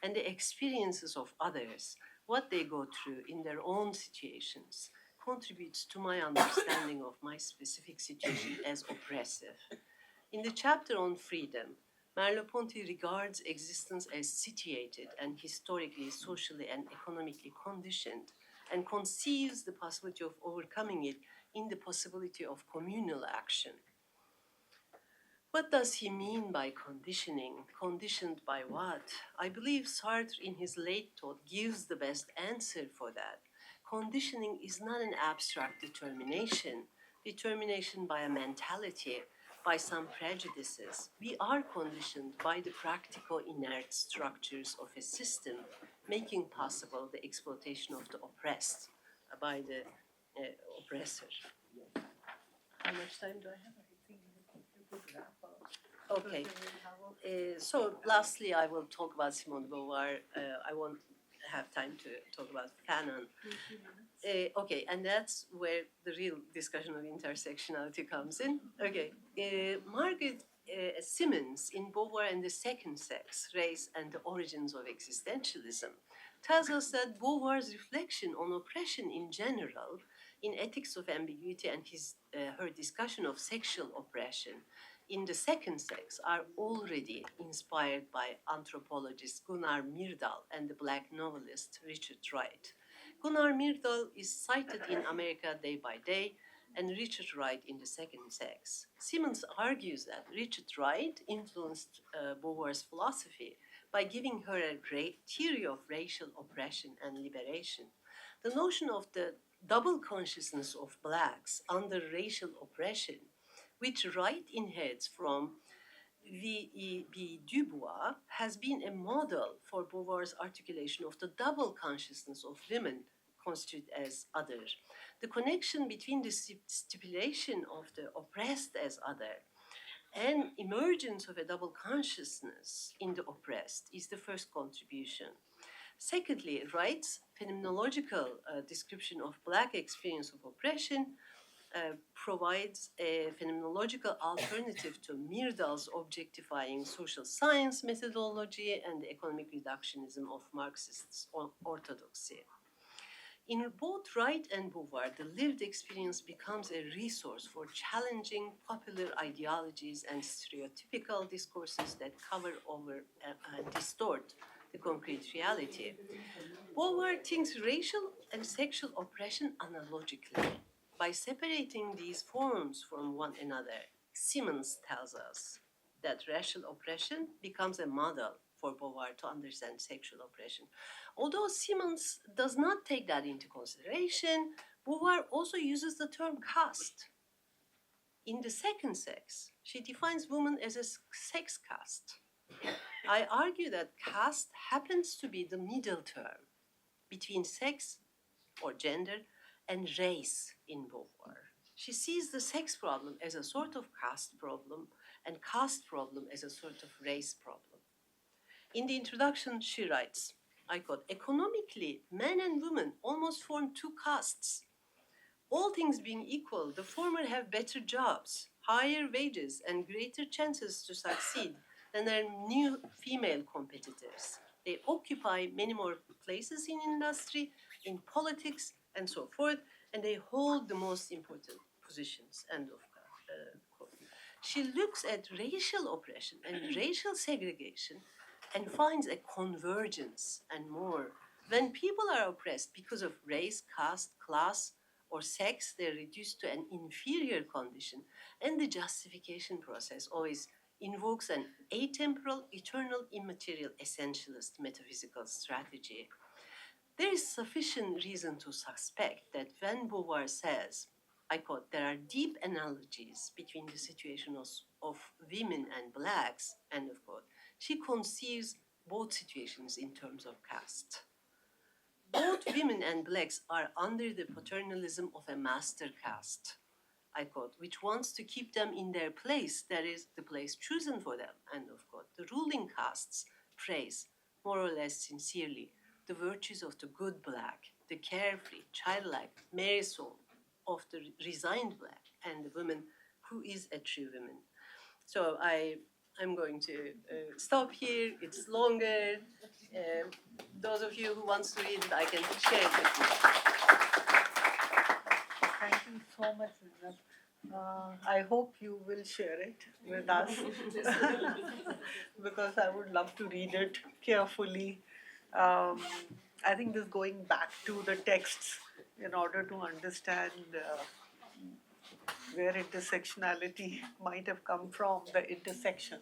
and the experiences of others, what they go through in their own situations, contributes to my understanding of my specific situation as oppressive. In the chapter on freedom, Merleau-Ponty regards existence as situated and historically, socially, and economically conditioned, and conceives the possibility of overcoming it in the possibility of communal action. What does he mean by conditioning? Conditioned by what? I believe Sartre, in his late thought, gives the best answer for that. Conditioning is not an abstract determination by a mentality, by some prejudices. We are conditioned by the practical inert structures of a system, making possible the exploitation of the oppressed by the oppressor. How much time do I have? Okay. So lastly, I will talk about Simone de Beauvoir. I won't have time to talk about Fanon. Okay, and that's where the real discussion of intersectionality comes in. Okay, Margaret Simmons in Beauvoir and the Second Sex, Race and the Origins of Existentialism tells us that Beauvoir's reflection on oppression in general in Ethics of Ambiguity and her discussion of sexual oppression in the second sex are already inspired by anthropologist Gunnar Myrdal and the black novelist Richard Wright. Gunnar Myrdal is cited in America Day by Day and Richard Wright in the second sex. Simmons argues that Richard Wright influenced Beauvoir's philosophy by giving her a theory of racial oppression and liberation. The notion of the double consciousness of blacks under racial oppression, which Wright inherits from V.E.B. Du Bois, has been a model for Beauvoir's articulation of the double consciousness of women constituted as other. The connection between the stipulation of the oppressed as other and emergence of a double consciousness in the oppressed is the first contribution. Secondly, Wright's phenomenological description of black experience of oppression provides a phenomenological alternative to Myrdal's objectifying social science methodology and the economic reductionism of Marxist orthodoxy. In both Wright and Beauvoir, the lived experience becomes a resource for challenging popular ideologies and stereotypical discourses that cover over and distort the concrete reality. Beauvoir thinks racial and sexual oppression analogically. By separating these forms from one another, Simmons tells us that racial oppression becomes a model for Beauvoir to understand sexual oppression. Although Simmons does not take that into consideration, Beauvoir also uses the term caste. In the second sex, she defines woman as a sex caste. I argue that caste happens to be the middle term between sex or gender and race in Beauvoir. She sees the sex problem as a sort of caste problem and caste problem as a sort of race problem. In the introduction, she writes, I quote, economically, men and women almost form two castes. All things being equal, the former have better jobs, higher wages, and greater chances to succeed than their new female competitors. They occupy many more places in industry, in politics, and so forth, and they hold the most important positions. End of quote. She looks at racial oppression and racial segregation and finds a convergence and more. When people are oppressed because of race, caste, class, or sex, they're reduced to an inferior condition, and the justification process always invokes an atemporal, eternal, immaterial, essentialist metaphysical strategy. There is sufficient reason to suspect that when Beauvoir says, I quote, there are deep analogies between the situations of women and blacks, end of quote, she conceives both situations in terms of caste. Both women and blacks are under the paternalism of a master caste, I quote, which wants to keep them in their place, that is, the place chosen for them, end of quote. The ruling castes praise, more or less sincerely, the virtues of the good black, the carefree, childlike, merry soul of the resigned black, and the woman who is a true woman. So I'm going to stop here. It's longer. Those of you who wants to read it, I can share it with you. Thank you so much, Zeynep. I hope you will share it with us because I would love to read it carefully. I think this going back to the texts in order to understand where intersectionality might have come from, the intersection,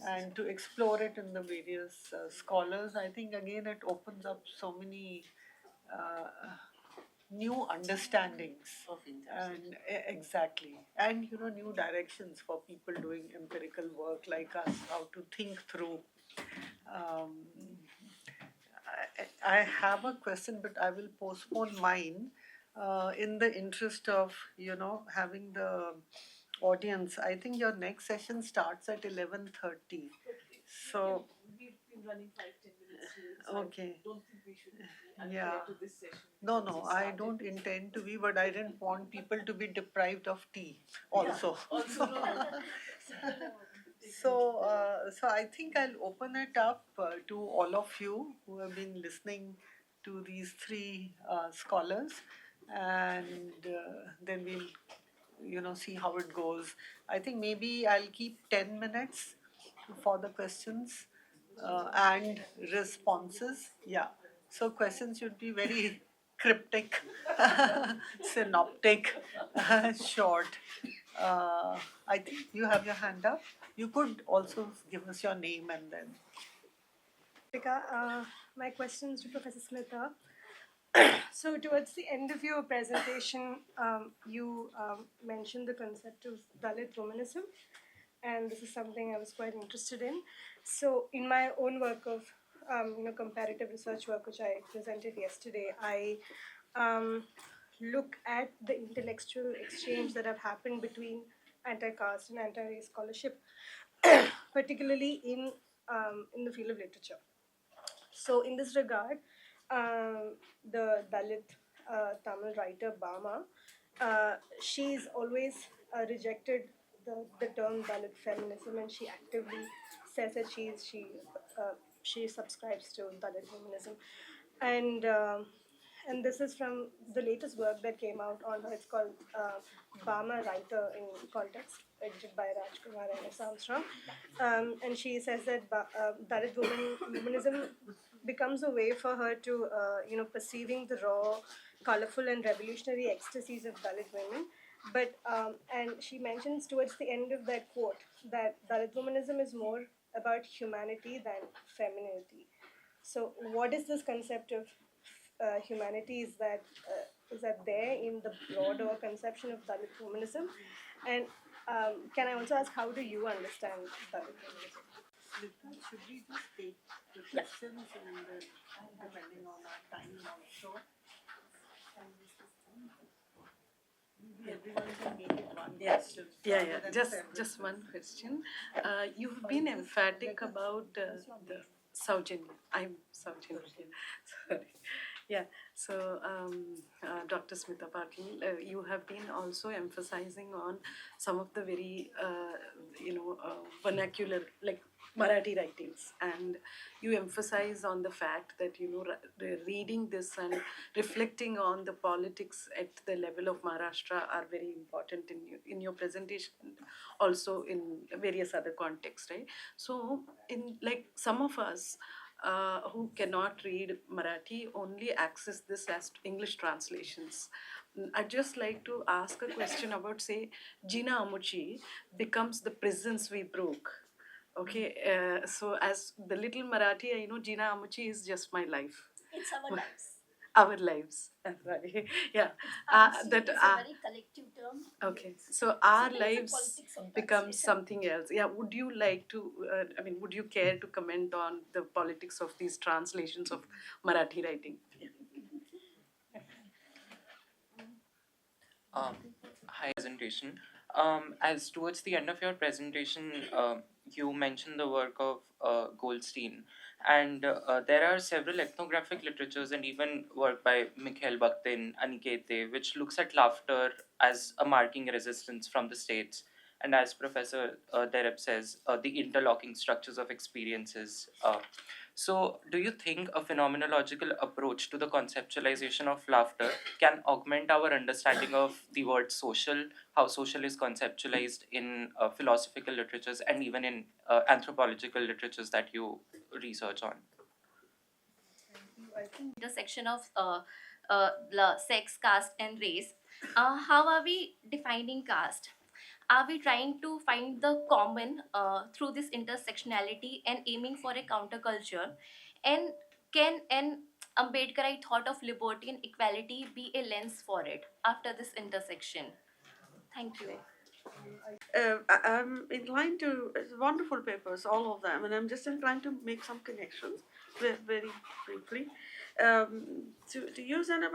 and to explore it in the various scholars. I think again it opens up so many new understandings Of intersection. and exactly, and new directions for people doing empirical work like us, how to think through. um, I have a question, but I will postpone mine in the interest of having the audience. I think your next session starts at 11:30. So We've been running 5-10 minutes late. okay. I don't think we should be Yeah. unfair to this session. No, because no, we I started don't this. intend to be, but I didn't want people to be deprived of tea also. Also, no. So I think I'll open it up to all of you who have been listening to these three scholars. and then we'll see how it goes. I think maybe I'll keep 10 minutes for the questions and responses. Yeah. So questions should be very cryptic, synoptic, short. I think you have your hand up. You could also give us your name and then. My questions to Professor Smita. So, towards the end of your presentation, you mentioned the concept of Dalit womanism, and this is something I was quite interested in. So, in my own work of comparative research work, which I presented yesterday, I look at the intellectual exchange that have happened between anti-caste and anti-race scholarship, particularly in the field of literature. So, in this regard, the Dalit Tamil writer Bama, she's always rejected the term Dalit feminism, and she actively says that she subscribes to Dalit feminism, and this is from the latest work that came out on her. It's called Bama Writer in Context, edited by Rajkumar and S. Armstrong. And she says that Dalit womanism becomes a way for her to, perceiving the raw, colorful, and revolutionary ecstasies of Dalit women. But and she mentions towards the end of that quote that Dalit womanism is more about humanity than femininity. So, what is this concept of humanity? Is that there in the broader conception of Dalit womanism? And can I also ask, how do you understand Dalit womanism? Should we just take the questions and depending on our time also? Maybe everyone can make it one question. Yeah. Just one question. You've been emphatic about the Saujanya. I'm Saujanya. Sorry. Yeah. So, Dr. Smita Patil, you have been also emphasizing on some of the very, vernacular, like Marathi writings, and you emphasize on the fact that reading this and reflecting on the politics at the level of Maharashtra are very important in your presentation, also in various other contexts, right? So, in like some of us who cannot read Marathi only access this as English translations. I'd just like to ask a question about, say, Jina Amuchi becomes the prisons we broke. Okay, so as the little Marathi, I know Jina Amuchi is just my life. It's our lives. Our lives. Sorry. Yeah. It's a that. very collective term. Okay, so our So there is a lives politics of become translation. something else. Yeah, would you like to, would you care to comment on the politics of these translations of Marathi writing? Yeah. Hi, presentation. As towards the end of your presentation, you mentioned the work of Goldstein, and there are several ethnographic literatures and even work by Mikhail Bakhtin, Anikete, which looks at laughter as a marking resistance from the states, and as Professor Dereb says, the interlocking structures of experiences. So, do you think a phenomenological approach to the conceptualization of laughter can augment our understanding of the word social, how social is conceptualized in philosophical literatures and even in anthropological literatures that you research on? Intersection of sex, caste, and race. How are we defining caste? Are we trying to find the common through this intersectionality and aiming for a counterculture? And can an Ambedkarite thought of liberty and equality be a lens for it after this intersection? Thank you. I'm inclined to, it's wonderful papers, all of them, and I'm just inclined to make some connections very briefly. To use Zeynep,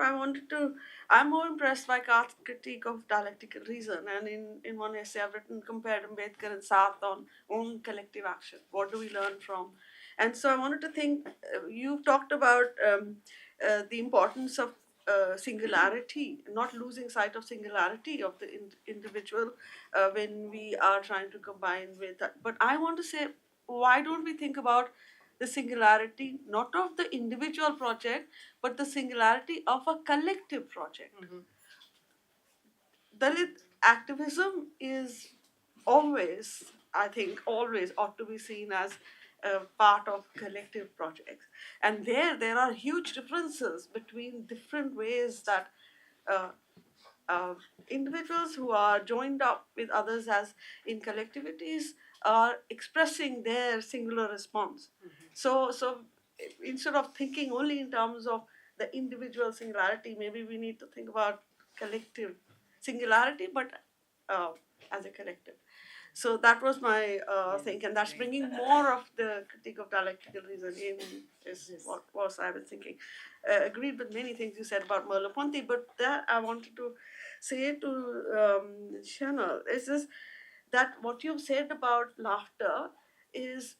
I'm more impressed by Kath's critique of dialectical reason, and in one essay I've written, compared Ambedkar and Saath on own collective action. What do we learn from? And so I wanted to think, you've talked about the importance of singularity, not losing sight of singularity of the individual when we are trying to combine with that. But I want to say, why don't we think about the singularity not of the individual project, but the singularity of a collective project. Dalit activism is always, I think, always ought to be seen as a part of collective projects. And there are huge differences between different ways that uh, uh, individuals who are joined up with others as in collectivities are expressing their singular response. So instead of thinking only in terms of the individual singularity, maybe we need to think about collective singularity, but uh, as a collective. So that was my thing, and that's bringing more of the critique of dialectical reason in is what was I was thinking. Agreed with many things you said about Merleau-Ponty, but that I wanted to say to Shainal is this, that what you've said about laughter is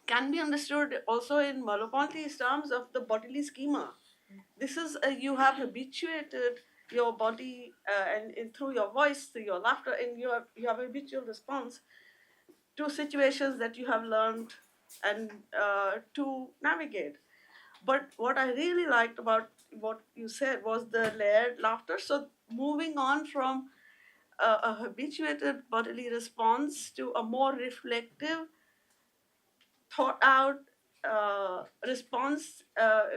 can be understood also in Merleau-Ponty's terms of the bodily schema. This is you have habituated your body and through your voice, through your laughter, and you have habitual response to situations that you have learned and to navigate. But what I really liked about what you said was the layered laughter. So moving on from a habituated bodily response to a more reflective, thought out response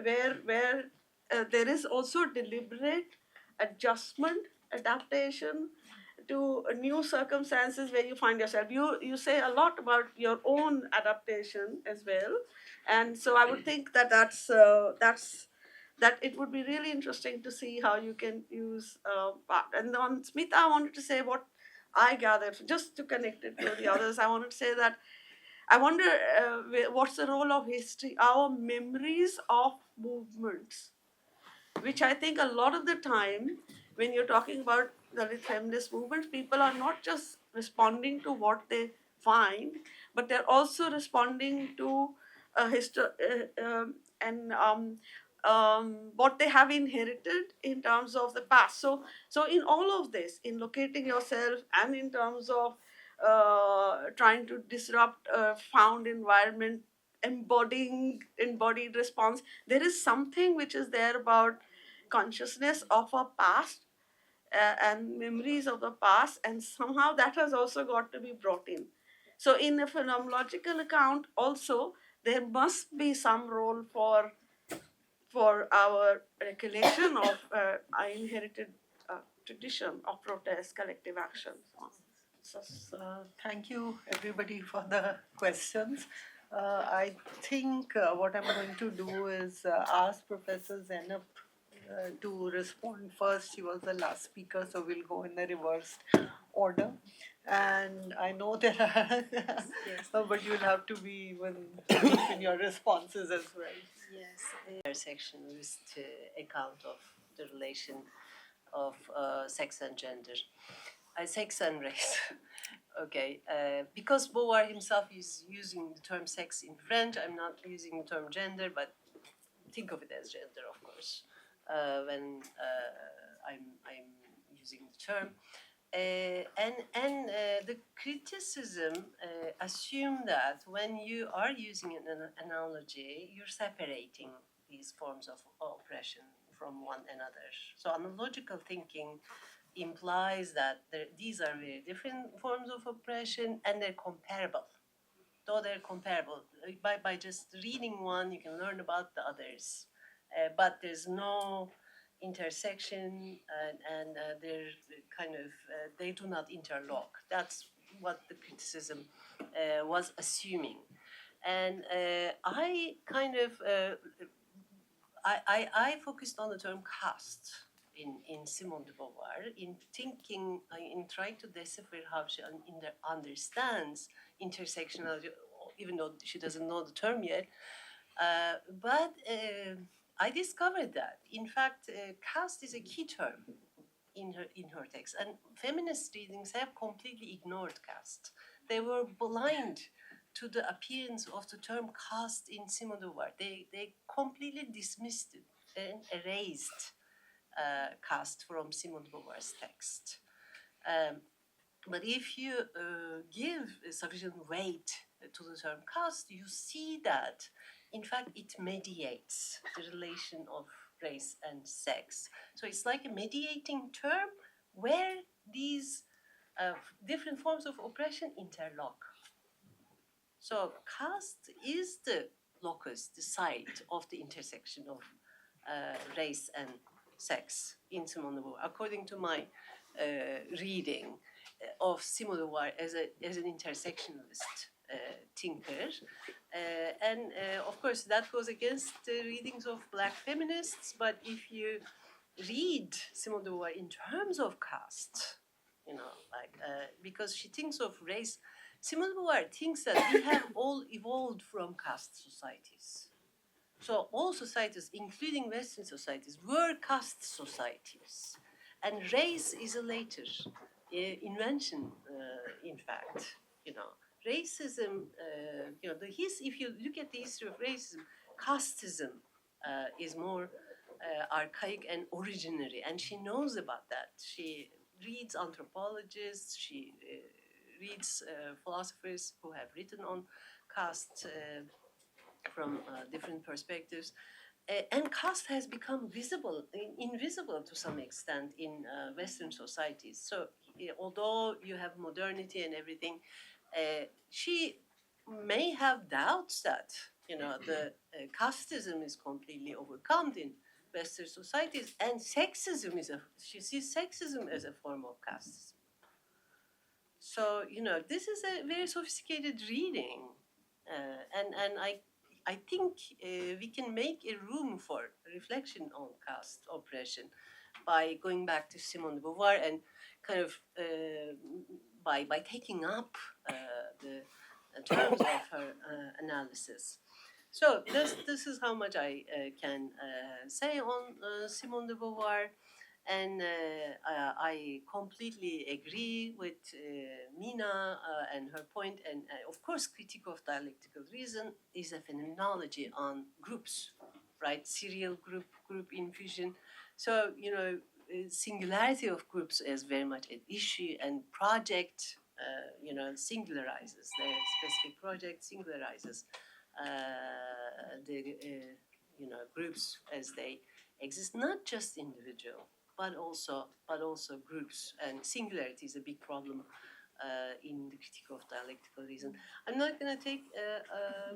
where there is also deliberate adjustment, adaptation to new circumstances where you find yourself. You say a lot about your own adaptation as well, and so I would think that that it would be really interesting to see how you can use and on Smita, I wanted to say what I gathered, just to connect it to the others. I wanted to say that I wonder what's the role of history, our memories of movements, which I think a lot of the time, when you're talking about the feminist movements, people are not just responding to what they find, but they're also responding to and what they have inherited in terms of the past. So in all of this, in locating yourself and in terms of trying to disrupt a found environment, embodying embodied response, there is something which is there about consciousness of a past and memories of the past, and somehow that has also got to be brought in. So in a phenomenological account also, there must be some role for our recollection of our inherited tradition of protest, collective action. Thank you, everybody, for the questions. I think what I'm going to do is ask Professor Zeynep to respond first. She was the last speaker, so we'll go in the reversed order. And I know there are, but you'll have to be even brief in your responses as well. Yes, intersectionalist account of the relation of sex and gender. Sex and race. Okay, because Beauvoir himself is using the term sex in French, I'm not using the term gender, but think of it as gender, of course, when I'm using the term. And the criticism assume that when you are using an analogy, you're separating these forms of oppression from one another. So analogical thinking implies that these are very different forms of oppression and they're comparable. Though they're comparable, by just reading one, you can learn about the others. But there's no intersection, and they're kind of they do not interlock. That's what the criticism was assuming, and I kind of I focused on the term caste in Simone de Beauvoir in thinking in trying to decipher how she understands intersectionality, even though she doesn't know the term yet. But I discovered that, in fact, caste is a key term in her text, and feminist readings have completely ignored caste. They were blind to the appearance of the term caste in Simone de Beauvoir. They completely dismissed it and erased caste from Simone de Beauvoir's text. But if you give sufficient weight to the term caste, you see that, in fact, it mediates the relation of race and sex. So it's like a mediating term where these different forms of oppression interlock. So caste is the locus, the site of the intersection of race and sex in Simone de Beauvoir, according to my reading of Simone de Beauvoir as an intersectionalist thinker. And of course, that goes against the readings of Black feminists, but if you read Simone de Beauvoir in terms of caste, because she thinks of race, Simone de Beauvoir thinks that we have all evolved from caste societies. So all societies, including Western societies, were caste societies. And race is a later invention, in fact. Racism, if you look at the history of racism, casteism is more archaic and originary, and she knows about that. She reads anthropologists, she reads philosophers who have written on caste from different perspectives. And caste has become invisible to some extent in Western societies. So, although you have modernity and everything, she may have doubts that the casteism is completely overcome in Western societies, and sexism she sees sexism as a form of casteism. So this is a very sophisticated reading, and I think we can make a room for reflection on caste oppression by going back to Simone de Beauvoir and kind of by taking up the terms of her analysis. So this is how much I can say on Simone de Beauvoir. And I completely agree with Mina and her point. And of course, critique of dialectical reason is a phenomenology on groups, right? Serial group infusion. So, singularity of groups is very much an issue, and project, singularizes. The specific project singularizes the, groups as they exist, not just individual, but also groups. And singularity is a big problem in the critique of dialectical reason. I'm not going to take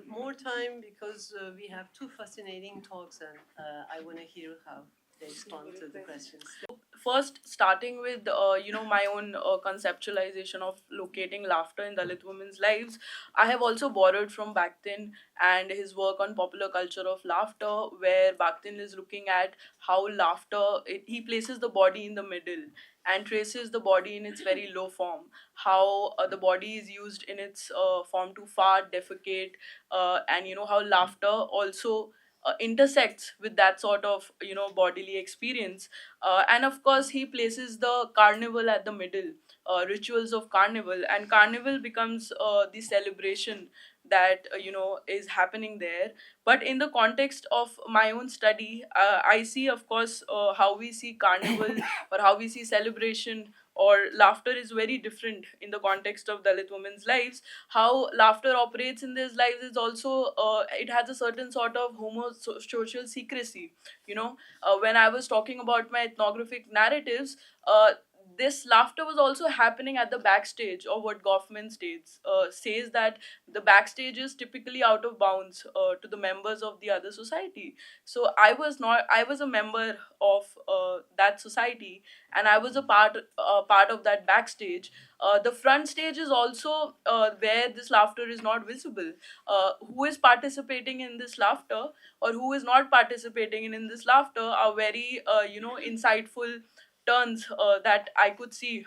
more time because we have two fascinating talks, and I want to hear how they respond to the questions. First, starting with my own conceptualization of locating laughter in Dalit women's lives, I have also borrowed from Bakhtin and his work on popular culture of laughter, where Bakhtin is looking at how laughter, he places the body in the middle and traces the body in its very low form, how the body is used in its form to fart, defecate, and how laughter also intersects with that sort of bodily experience. And of course he places the carnival at the middle, rituals of carnival, and carnival becomes the celebration that is happening there. But in the context of my own study, I see, of course, how we see carnival or how we see celebration or laughter is very different in the context of Dalit women's lives. How laughter operates in their lives is also, it has a certain sort of homosocial secrecy. When I was talking about my ethnographic narratives, this laughter was also happening at the backstage, or what Goffman states, says that the backstage is typically out of bounds to the members of the other society. So I was a member of that society, and I was a part of that backstage. The front stage is also where this laughter is not visible. Who is participating in this laughter or who is not participating in this laughter are very insightful turns that I could see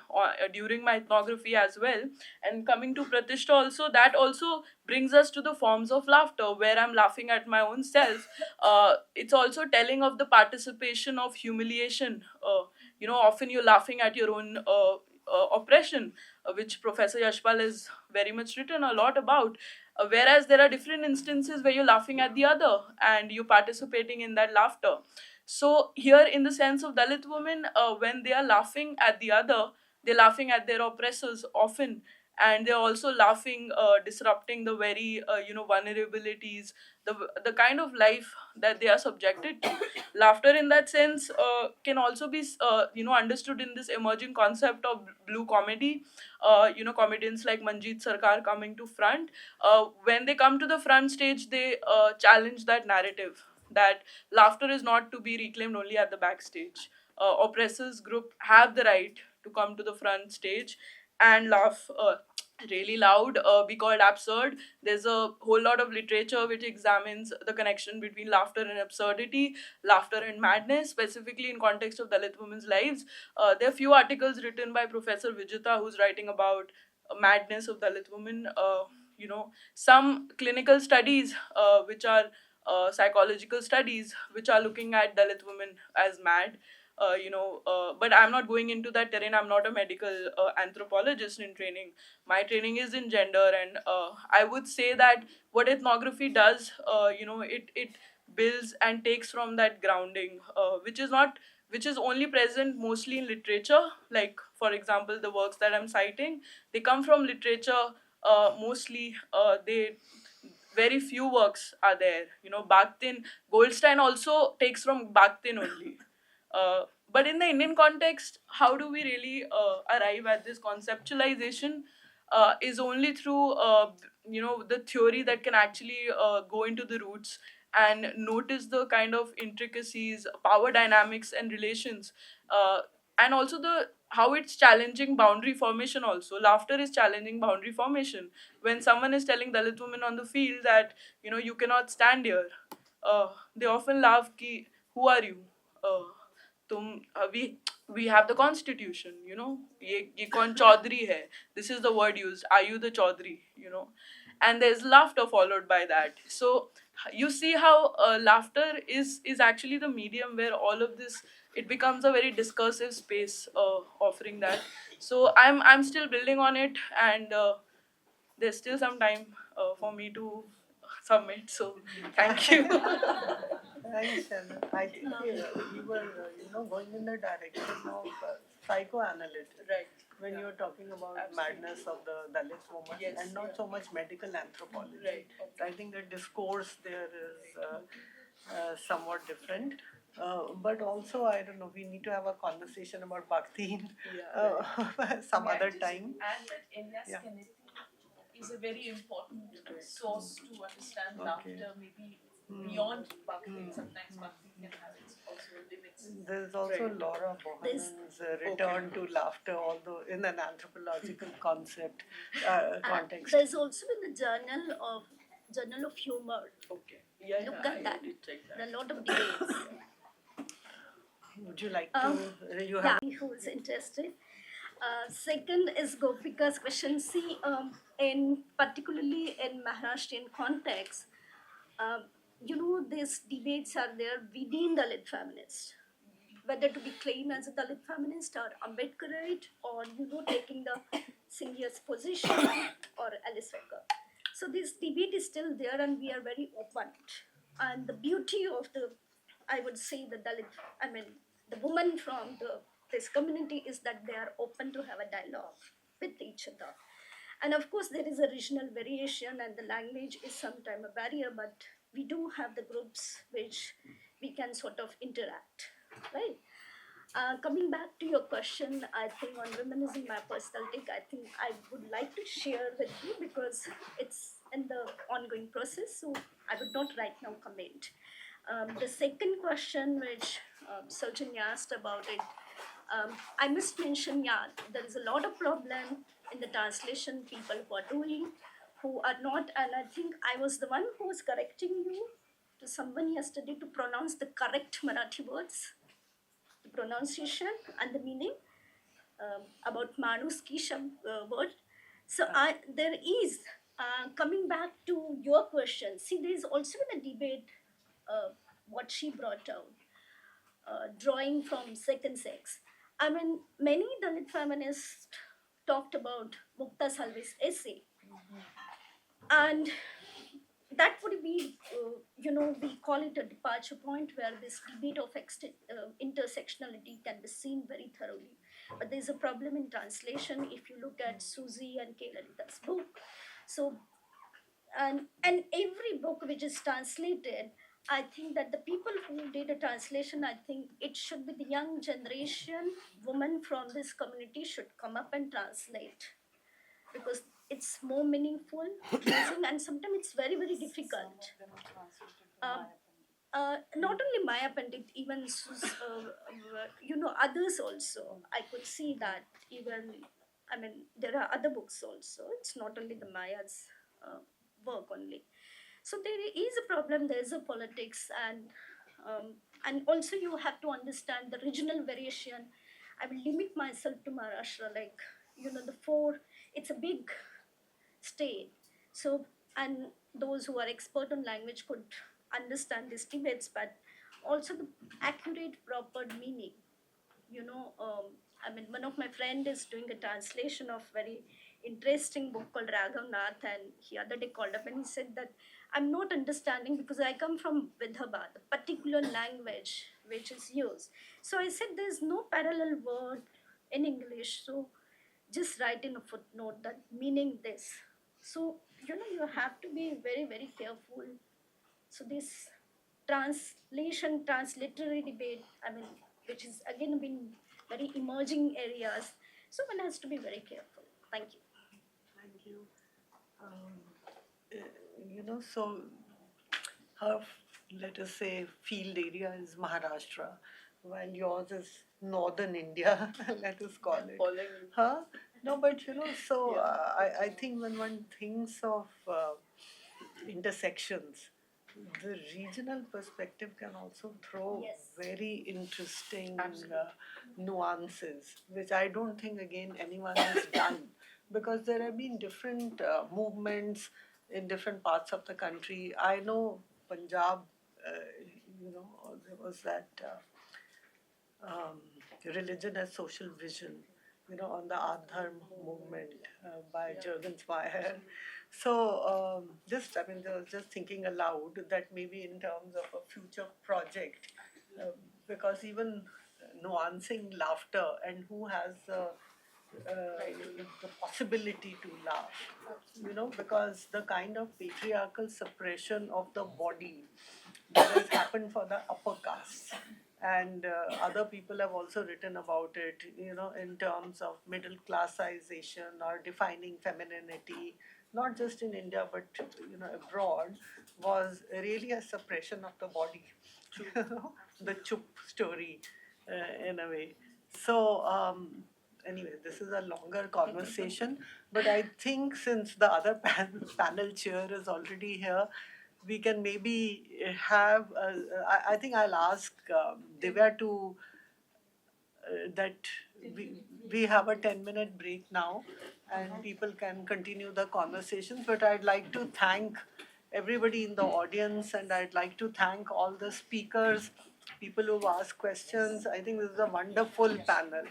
during my ethnography as well. And coming to Pratishta also, that also brings us to the forms of laughter, where I'm laughing at my own self. It's also telling of the participation of humiliation. Often you're laughing at your own oppression, which Professor Yashpal has very much written a lot about. Whereas there are different instances where you're laughing at the other and you're participating in that laughter. So here, in the sense of Dalit women, when they are laughing at the other, they're laughing at their oppressors often, and they're also laughing, disrupting the very vulnerabilities, the kind of life that they are subjected to. Laughter in that sense can also be understood in this emerging concept of blue comedy. Comedians like Manjeet Sarkar coming to front, when they come to the front stage, they challenge that narrative that laughter is not to be reclaimed only at the backstage. Oppressors group have the right to come to the front stage and laugh really loud, be called absurd. There's a whole lot of literature which examines the connection between laughter and absurdity, laughter and madness, specifically in context of Dalit women's lives. There are few articles written by Professor Vijita, who's writing about madness of Dalit women. Some clinical studies, which are psychological studies, which are looking at Dalit women as mad. But I'm not going into that terrain. I'm not a medical anthropologist in training. My training is in gender, and I would say that what ethnography does, it builds and takes from that grounding, which is only present mostly in literature. Like, for example, the works that I'm citing, they come from literature mostly. They Very few works are there. Bakhtin, Goldstein also takes from Bakhtin only. But in the Indian context, how do we really arrive at this conceptualization? Is only through the theory that can actually go into the roots and notice the kind of intricacies, power dynamics, and relations, and also the how it's challenging boundary formation. Also, laughter is challenging boundary formation. When someone is telling Dalit women on the field that you cannot stand here, they often laugh ki, who are you? uh, तुम we have the constitution, ये कौन चौधरी है, this is the word used, are you the chaudhary, and there's laughter followed by that. So you see how laughter is actually the medium where all of this, it becomes a very discursive space, offering that. So I'm still building on it, and there's still some time for me to submit, so thank you. Thanks, Shannon. I think you were, going in the direction of psychoanalytic. Right. When you were talking about madness of the Dalit woman, Yes, and not so much medical anthropology. Right. I think the discourse there is somewhat different. But also, I don't know, we need to have a conversation about Bhakti some other time. And that Elias Yeah. Kennedy is a very important source to understand laughter, maybe beyond Bhakti. Sometimes Bhakti can have its also limits. There's also Laura Bohannon's return to laughter, although in an anthropological concept context. There's also in the Journal of Humor. Okay. Yeah, Look yeah, at I that. did check that. There are a lot of debates. Would you like to? You Yeah, have. who's interested. Second is Gopika's question. See, particularly in Maharashtrian context, these debates are there within Dalit feminists, whether to be claimed as a Dalit feminist or Ambedkarite, or taking the Singhia's position or Alice Wecker. So this debate is still there, and we are very open. And the beauty of I would say the women from this community is that they are open to have a dialogue with each other. And of course, there is a regional variation, and the language is sometimes a barrier, but we do have the groups which we can sort of interact, right? Coming back to your question, I think on feminism, my personal take, I think I would like to share with you because it's in the ongoing process, so I would not right now comment. The second question, which Sarojini asked about it, I must mention, there is a lot of problem in the translation people who are doing, who are not, and I think I was the one who was correcting you to someone yesterday to pronounce the correct Marathi words, the pronunciation and the meaning about Manuski word. So there is, coming back to your question, see there is also been a debate, what she brought out, drawing from second sex. I mean, many Dalit feminists talked about Mukta Salve's essay. And that would be, we call it a departure point where this debate of intersectionality can be seen very thoroughly. But there's a problem in translation if you look at Susie and Kaylalita's book. So, and every book which is translated, I think that the people who did a translation, I think it should be the young generation, women from this community should come up and translate, because it's more meaningful, amazing, and sometimes it's very, very difficult. Not only Maya Pandit, even others also. I could see that even, I mean, there are other books also. It's not only the Maya's work only. So there is a problem. There is a politics, and also you have to understand the regional variation. I will limit myself to Maharashtra, like the four. It's a big state. So, and those who are expert on language could understand these debates, but also the accurate, proper meaning. I mean, one of my friend is doing a translation of very interesting book called Raghav Nath, and he other day called up and he said that I'm not understanding because I come from Vidarbha, the particular language which is used. So I said there's no parallel word in English, so just write in a footnote that meaning this. So you have to be very, very careful. So this transliterary debate, I mean, which is again been very emerging areas. So one has to be very careful. Thank you. Thank you. So her, let us say, field area is Maharashtra, while yours is northern India, let us call it. Huh? No, but so I think when one thinks of intersections, the regional perspective can also throw Yes. very interesting nuances, which I don't think again anyone has done, because there have been different movements in different parts of the country. I know Punjab, there was that religion as social vision, on the Adhar movement by Juergensmeyer. So I was just thinking aloud that maybe in terms of a future project, because even nuancing laughter and who has the possibility to laugh, because the kind of patriarchal suppression of the body that has happened for the upper castes. And other people have also written about it, in terms of middle classization or defining femininity, not just in India but abroad, was really a suppression of the body. The Chup story, in a way. So anyway, this is a longer conversation, but I think since the other panel chair is already here, we can maybe have, I think I'll ask Divya to, that we have a 10-minute break now and people can continue the conversations. But I'd like to thank everybody in the audience, and I'd like to thank all the speakers, people who've asked questions. I think this is a wonderful panel.